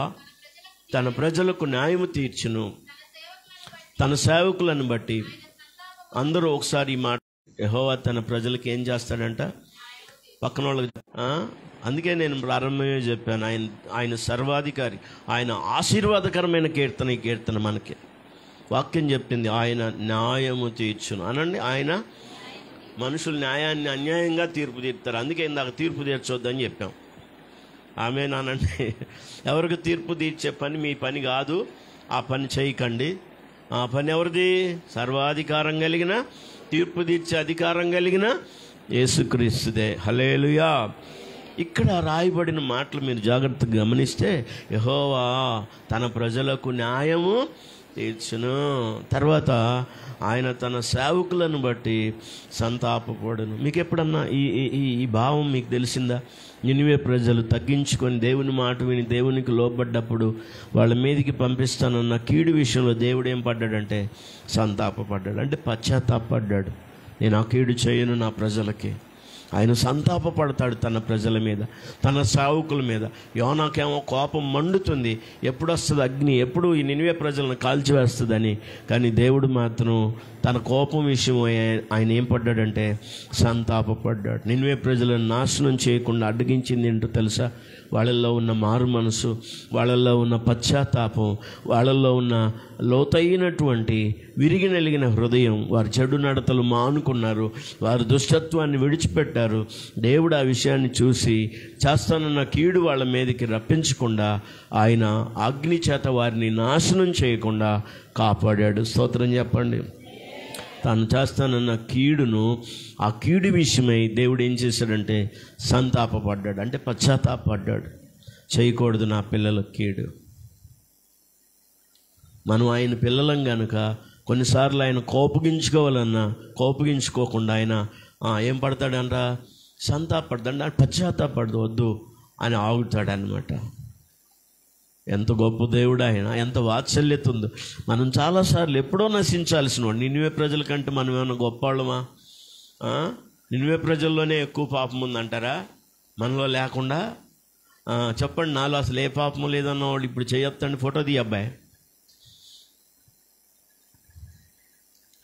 తన ప్రజలకు న్యాయము తీర్చును, తన సేవకులను బట్టి. అందరూ ఒకసారి ఈ మాట, యెహోవా తన ప్రజలకు ఏం చేస్తాడంట? పక్కన వాళ్ళకి. అందుకే నేను ప్రారంభమే చెప్పాను, ఆయన సర్వాధికారి, ఆయన ఆశీర్వాదకరమైన కీర్తన. ఈ కీర్తన మనకి వాక్యం చెప్పింది, ఆయన న్యాయము తీర్చును అనండి. ఆయన మనుషులు న్యాయాన్ని అన్యాయంగా తీర్పు తీర్తారు. అందుకే ఇందాక తీర్పు తీర్చొద్దని చెప్పాం. ఆమేనండి. ఎవరికి తీర్పు తీర్చే పని మీ పని కాదు, ఆ పని చేయకండి. ఆ పని ఎవరిది? సర్వాధికారం కలిగిన, తీర్పు తీర్చే అధికారం కలిగిన యేసుక్రీస్తుదే. హల్లెలూయా. ఇక్కడ రాయబడిన మాటలు మీరు జాగ్రత్తగా గమనిస్తే, యెహోవా తన ప్రజలకు న్యాయము తీర్చును. తర్వాత ఆయన తన సేవకులను బట్టి సంతాపపడును. మీకు ఎప్పుడన్నా ఈ భావం మీకు తెలిసిందా? నినివే ప్రజలు తగ్గించుకొని దేవుని మాట విని దేవునికి లోబడ్డప్పుడు వాళ్ళ మీదకి పంపిస్తానన్న కీడు విషయంలో దేవుడు ఏం పడ్డాడంటే సంతాపపడ్డాడు. అంటే పశ్చాత్తాపడ్డాడు. నేను ఆ కీడు చేయను నా ప్రజలకి. ఆయన సంతాపపడతాడు తన ప్రజల మీద, తన సేవకుల మీద. యోనాకేమో కోపం మండుతుంది, ఎప్పుడు వస్తుంది అగ్ని, ఎప్పుడు ఈ నినివే ప్రజలను కాల్చివేస్తుందని. కానీ దేవుడు మాత్రం తన కోపం విషయం ఆయన ఏం పడ్డాడంటే సంతాపపడ్డాడు. నినివే ప్రజలను నాశనం చేయకుండా అడ్డగించింది ఏంటో తెలుసా? వాళ్ళల్లో ఉన్న మారు మనసు, వాళ్ళల్లో ఉన్న పశ్చాత్తాపం, వాళ్ళల్లో ఉన్న లోతైనటువంటి విరిగి నలిగిన హృదయం. వారు చెడు నడతలు మానుకున్నారు, వారు దుష్టత్వాన్ని విడిచిపెట్టారు. దేవుడు ఆ విషయాన్ని చూసి చేస్తానన్న కీడు వాళ్ళ మీదకి రప్పించకుండా ఆయన అగ్ని చేత వారిని నాశనం చేయకుండా కాపాడాడు. స్తోత్రం చెప్పండి. తాను చేస్తానన్న కీడును, ఆ కీడు విషయమై దేవుడు ఏం చేశాడంటే సంతాపపడ్డాడు. అంటే పశ్చాత్తాపడ్డాడు. చేయకూడదు నా పిల్లలకు కీడు. మనం ఆయన పిల్లలం కనుక కొన్నిసార్లు ఆయన కోపగించుకోవాలన్నా కోపగించుకోకుండా ఆయన ఏం పడతాడంట? సంతాపడతాడు. అంటే పశ్చాత్తాపడదు వద్దు అని ఆగుతాడనమాట. ఎంత గొప్ప దేవుడు ఆయన, ఎంత వాత్సల్యత ఉందో. మనం చాలాసార్లు ఎప్పుడో నశించాల్సిన వాడు. నినివే ప్రజల కంటే మనం ఏమైనా గొప్పవాళ్ళమా? నినివే ప్రజల్లోనే ఎక్కువ పాపం ఉందంటారా మనలో లేకుండా? చెప్పండి, నాలో అసలు ఏ పాపము లేదన్న వాళ్ళు ఇప్పుడు చేయొద్దండి. ఫోటో తీ అబ్బాయి.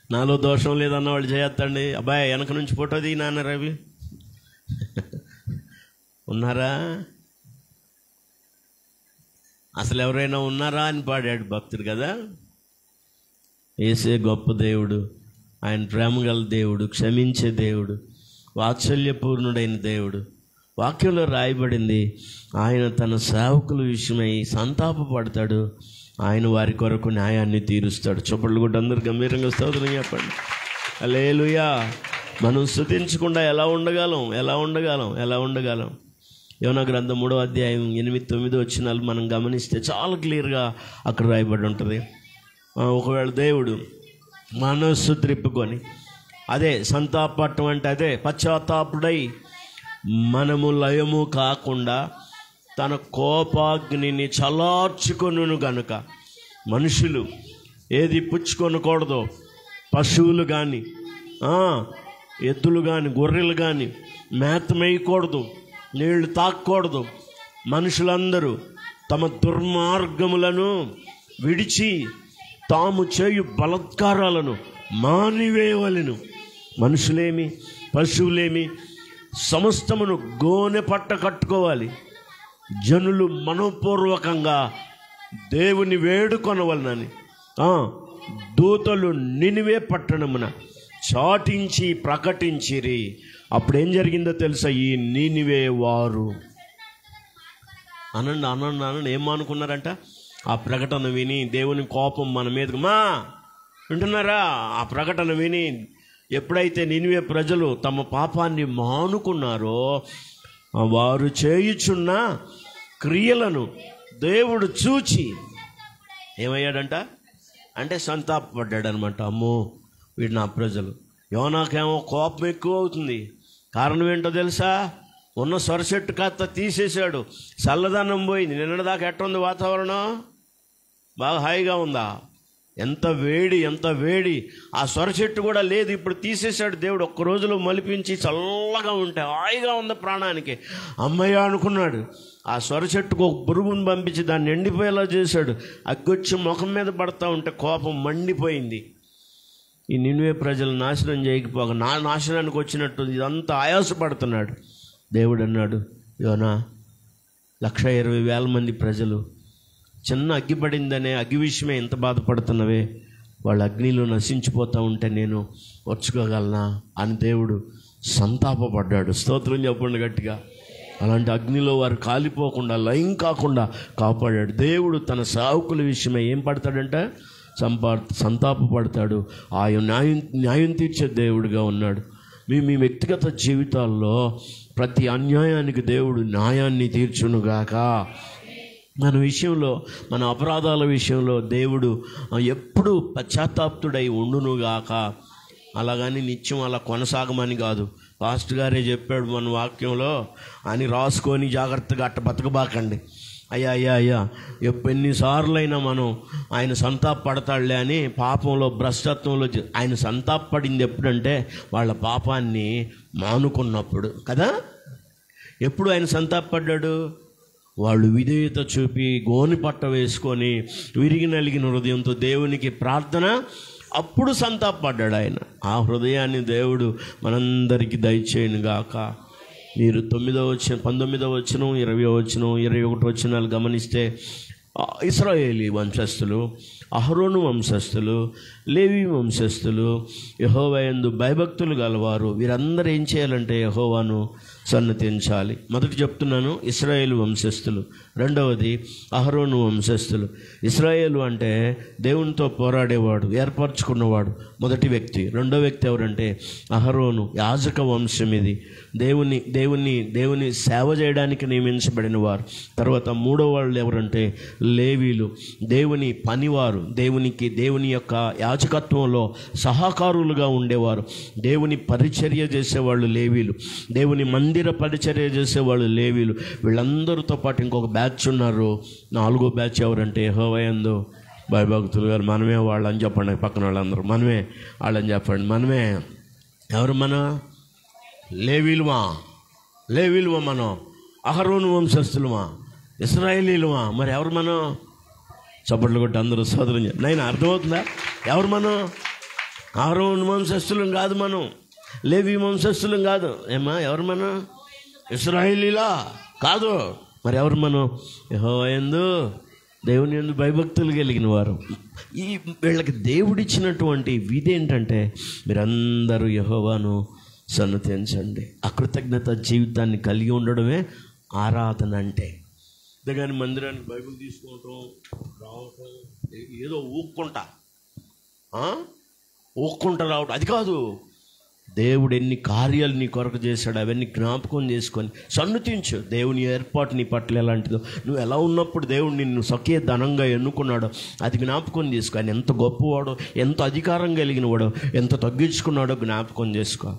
నాలో దోషం లేదన్న వాళ్ళు చేయొద్దండి. అబ్బాయి వెనక నుంచి ఫోటో తీ నాన్న. రవి ఉన్నారా? అసలు ఎవరైనా ఉన్నారా అని పాడాడు భక్తుడు కదా. యేసే గొప్ప దేవుడు, ఆయన ప్రేమగల దేవుడు, క్షమించే దేవుడు, వాత్సల్యపూర్ణుడైన దేవుడు. వాక్యంలో రాయబడింది, ఆయన తన సేవకుల విషయమై సంతాపపడతాడు, ఆయన వారి కొరకు న్యాయాన్ని తీరుస్తాడు. చప్పట్లు కూడా అందరు గంభీరంగా స్తోత్రం చెప్పండి. హల్లెలూయా. మనం స్తుతించకుండా ఎలా ఉండగలం? యోనా గ్రంథం 3వ అధ్యాయం 8-9 వచనాలు మనం గమనిస్తే చాలా క్లియర్గా అక్కడ రాయబడి ఉంటుంది. ఒకవేళ దేవుడు మనస్సు త్రిప్పుకొని, అదే సంతాపడటం అంటే అదే పశ్చాత్తాపుడై మనము లయము కాకుండా తన కోపాగ్నిని చల్లార్చుకొనును గనుక, మనుషులు ఏది పుచ్చుకొనకూడదో, పశువులు కానీ ఎద్దులు కానీ గొర్రెలు కానీ మేతమేయకూడదు, నీళ్లు తాక్కూడదు. మనుషులందరూ తమ దుర్మార్గములను విడిచి తాము చేయు బలత్కారాలను మానివేయవలెను. మనుషులేమి పశువులేమి సమస్తమును గోనె పట్ట కట్టుకోవాలి. జనులు మనోపూర్వకంగా దేవుని వేడుకొనవలనని దూతలు నినివే పట్టణమున చాటించి ప్రకటించిరి. అప్పుడేం జరిగిందో తెలుసా? ఈ నినివే వారు అనండి ఏమనుకున్నారంట? ఆ ప్రకటన విని దేవుని కోపం మన మీదకు వింటున్నారా? ఆ ప్రకటన విని ఎప్పుడైతే నినివే ప్రజలు తమ పాపాన్ని మానుకున్నారో, వారు చేయుచున్న క్రియలను దేవుడు చూచి ఏమయ్యాడంట? అంటే సంతాపపడ్డాడు అనమాట. అమ్మో, వీడు నా ప్రజలు. యోనాకేమో కోపం ఎక్కువ అవుతుంది. కారణం ఏంటో తెలుసా? ఉన్న సొరచెట్టు కత్త తీసేశాడు, చల్లదనం పోయింది. నిన్నటిదాకా ఎట్టుంది వాతావరణం? బాగా హాయిగా ఉందా? ఎంత వేడి! ఆ సొరచెట్టు కూడా లేదు, ఇప్పుడు తీసేశాడు దేవుడు. ఒక్క రోజులో మలిపించి చల్లగా ఉంటే హాయిగా ఉంది ప్రాణానికి. అమ్మయ్య అనుకున్నాడు. ఆ సొరచెట్టుకు ఒక పురుగును పంపించి దాన్ని ఎండిపోయేలా చేశాడు. అగ్గొచ్చి ముఖం మీద పడతా ఉంటే కోపం మండిపోయింది. ఈ నినివే ప్రజలు నాశనం చేయకపోగా నాశనానికి వచ్చినట్టు ఇదంతా ఆయాసపడుతున్నాడు. దేవుడు అన్నాడు, యోనా, 120,000 మంది ప్రజలు చిన్న అగ్గి పడిందనే అగ్గి విషయమే ఎంత బాధపడుతున్నవే, వాళ్ళ అగ్నిలో నశించిపోతూ ఉంటే నేను వచ్చుకోగలనా అని దేవుడు సంతాపపడ్డాడు. స్తోత్రం చెప్పండి గట్టిగా. అలాంటి అగ్నిలో వారు కాలిపోకుండా, లయం కాకుండా కాపాడాడు. దేవుడు తన సేవకుల విషయమై ఏం పడతాడంట? సంతాపపడతాడు. ఆయన న్యాయం తీర్చే దేవుడిగా ఉన్నాడు. మీ వ్యక్తిగత జీవితాల్లో ప్రతి అన్యాయానికి దేవుడు న్యాయాన్ని తీర్చునుగాక. మన విషయంలో, మన అపరాధాల విషయంలో దేవుడు ఎప్పుడు పశ్చాత్తాప్తుడై ఉండునుగాక. అలాగని నిత్యం అలా కొనసాగమని కాదు. పాస్టర్ గారే చెప్పాడు మన వాక్యంలో అని రాసుకొని జాగ్రత్తగా అట్ట బతకబాకండి. అయ్యా ఎన్నిసార్లైనా మనం ఆయన సంతాపడతాడులే అని పాపంలో, భ్రష్టత్వంలో ఆయన సంతాపడింది ఎప్పుడంటే వాళ్ళ పాపాన్ని మానుకున్నప్పుడు కదా. ఎప్పుడు ఆయన సంతాపడ్డాడు? వాళ్ళు విధేయత చూపి గోని పట్ట వేసుకొని విరిగి నలిగిన హృదయంతో దేవునికి ప్రార్థన, అప్పుడు సంతాపడ్డాడు ఆయన. ఆ హృదయాన్ని దేవుడు మనందరికీ దయచేయునుగాక. మీరు 9వ వచనం, 19వ వచనం, 20వ వచనం, 21వ వచనాలు గమనిస్తే ఇశ్రాయేలీ వంశస్థులు, అహరోను వంశస్థులు, లేవి వంశస్థులు, యెహోవా యందు భయభక్తులు గలవారు వీరందరూ ఏం చేయాలంటే యెహోవాను సన్నతించాలి. మొదటి చెప్తున్నాను ఇశ్రాయేలు వంశస్థులు, రెండవది అహరోను వంశస్థులు. ఇశ్రాయేలు అంటే దేవునితో పోరాడేవాడు, ఏర్పరచుకున్నవాడు మొదటి వ్యక్తి. రెండో వ్యక్తి ఎవరంటే అహరోను, యాజక వంశం. ఇది దేవుని సేవ చేయడానికి నియమించబడిన వారు. తర్వాత మూడో వాళ్ళు ఎవరంటే లేవీలు, దేవుని పనివారు, దేవుని యొక్క యాజకత్వంలో సహకారులుగా ఉండేవారు. దేవుని పరిచర్య చేసేవాళ్ళు లేవీలు, దేవుని మందిర పరిచర్య చేసేవాళ్ళు లేవీలు. వీళ్ళందరితో పాటు ఇంకొక బ్యాచ్ ఉన్నారు. 4వ బ్యాచ్ ఎవరంటే యెహోవా యందు భయభక్తులు గారు. మనమే వాళ్ళని చెప్పండి, పక్కన వాళ్ళందరూ మనమే వాళ్ళని చెప్పండి. మనమే ఎవరు? మన లేవీలుమా మనం, అహరోను వంశస్థులమా, ఇశ్రాయేలీలుమా? మరి ఎవరు మనం? చప్పట్లు కొట్టి అందరూ సోదరం. నైనా అర్థమవుతుందా? ఎవరు మనం? అహరోను వంశస్థులం కాదు, మనం లేవి వంశస్థులం కాదు. ఏమా ఎవరు మనం? ఇశ్రాయేలీలా కాదు. మరి ఎవరు మనం? యెహోవా యందు, దేవుని యందు భయభక్తులు కలిగిన వారు. ఈ వీళ్ళకి దేవుడిచ్చినటువంటి విధి ఏంటంటే మీరందరూ యెహోవాను సన్నతించండి. అకృతజ్ఞత జీవితాన్ని కలిగి ఉండడమే ఆరాధన అంటే. అంతేగాని మందిరానికి బైబిల్ తీసుకోవటం, రావటం, ఏదో ఊక్కుంటా రావటం అది కాదు. దేవుడు ఎన్ని కార్యాలు నీ కొరకు చేశాడు అవన్నీ జ్ఞాపకం చేసుకొని సన్నుతించు. దేవుని ఏర్పాటు నీ పట్ల ఎలాంటిదో, నువ్వు ఎలా ఉన్నప్పుడు దేవుడు నిన్ను సఖే ధనంగా ఎన్నుకున్నాడో అది జ్ఞాపకం చేసుకో. ఆయన ఎంత గొప్పవాడో, ఎంత అధికారం కలిగిన వాడో, ఎంత తగ్గించుకున్నాడో జ్ఞాపకం చేసుకో.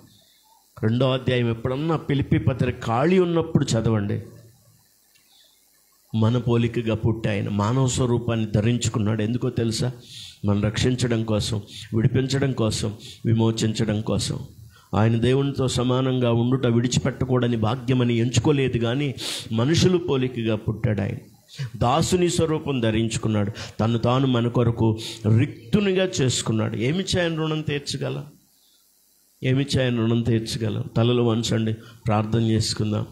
2వ అధ్యాయం ఎప్పుడన్నా ఫిలిప్పీ పత్రిక ఖాళీ ఉన్నప్పుడు చదవండి. మన పోలికగా పుట్టి ఆయన మానవ స్వరూపాన్ని ధరించుకున్నాడు. ఎందుకో తెలుసా? మనం రక్షించడం కోసం, విడిపించడం కోసం, విమోచించడం కోసం. ఆయన దేవునితో సమానంగా ఉండుట విడిచిపెట్టకూడని భాగ్యమని ఎంచుకోలేదు, కానీ మనుషులు పోలికగా పుట్టాడు. ఆయన దాసుని స్వరూపం ధరించుకున్నాడు. తను తాను మన కొరకు రిక్తునిగా చేసుకున్నాడు. ఏమిచ్చి ఆయన రుణం తీర్చగలం? తలలు వంచండి, ప్రార్థన చేసుకుందాం.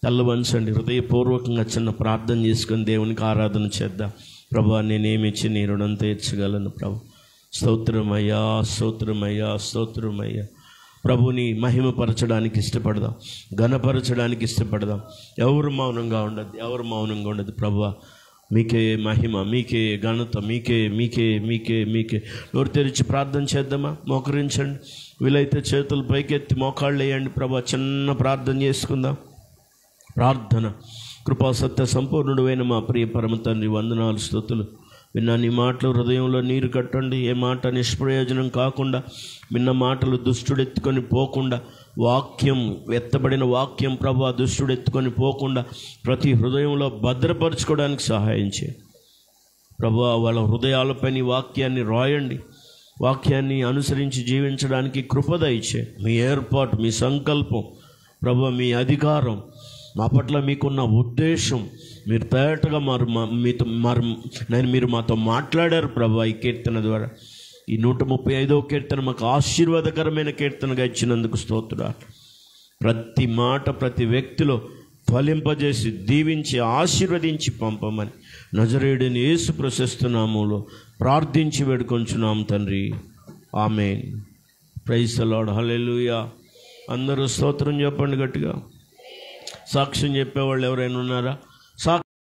తలలు వంచండి, హృదయపూర్వకంగా చిన్న ప్రార్థన చేసుకొని దేవునికి ఆరాధన చేద్దాం. ప్రభువా, నేనేమిచ్చి నీ రుణం తీర్చగలను? ప్రభు స్తోత్రమయ్యా, ప్రభుని మహిమపరచడానికి ఇష్టపడదాం, ఘనపరచడానికి ఇష్టపడదాం. ఎవరు మౌనంగా ఉండదు. ప్రభువా, మీకే మహిమ, మీకే ఘనత, మీకే. నోరు తెరిచి ప్రార్థన చేద్దామా? మోకరించండి. వీలైతే చేతులు పైకెత్తి మోకాళ్ళు వేయండి. ప్రభా, చిన్న ప్రార్థన చేసుకుందాం. ప్రార్థన. కృపా సత్య సంపూర్ణుడైన మా ప్రియ పరమ తండ్రి, వందనాలు, స్తుతులు. విన్న నీ మాటలు హృదయంలో నీరు కట్టండి. ఏ మాట నిష్ప్రయోజనం కాకుండా, విన్న మాటలు దుష్టుడెత్తుకొని పోకుండా, వాక్యం ఎత్తబడిన వాక్యం ప్రభా దుష్టుడెత్తుకొని పోకుండా ప్రతి హృదయంలో భద్రపరచుకోవడానికి సహాయం చేయండి ప్రభా. వాళ్ళ హృదయాలపై నీ వాక్యాన్ని రాయండి. వాక్యాన్ని అనుసరించి జీవించడానికి కృప దయచేయండి. మీ ఏర్పాటు, మీ సంకల్పం ప్రభా, మీ అధికారం, మా పట్ల మీకున్న ఉద్దేశం మీరు తేటగా మీరు మాతో మాట్లాడారు ప్రభా. ఈ కీర్తన ద్వారా, ఈ 135వ కీర్తన మాకు ఆశీర్వాదకరమైన కీర్తనగా ఇచ్చినందుకు స్తోత్రాలు. ప్రతి మాట ప్రతి వ్యక్తిలో ఫలింపజేసి దీవించి ఆశీర్వదించి పంపమని నజరేయుడైన యేసు ప్రశస్త నామములో ప్రార్థించి వేడుకొంచున్నాం తండ్రి. Amen. Praise the Lord. Hallelujah. అందరూ స్తోత్రం చెప్పండి గట్టిగా. సాక్ష్యం చెప్పేవాళ్ళు ఎవరైనా ఉన్నారా?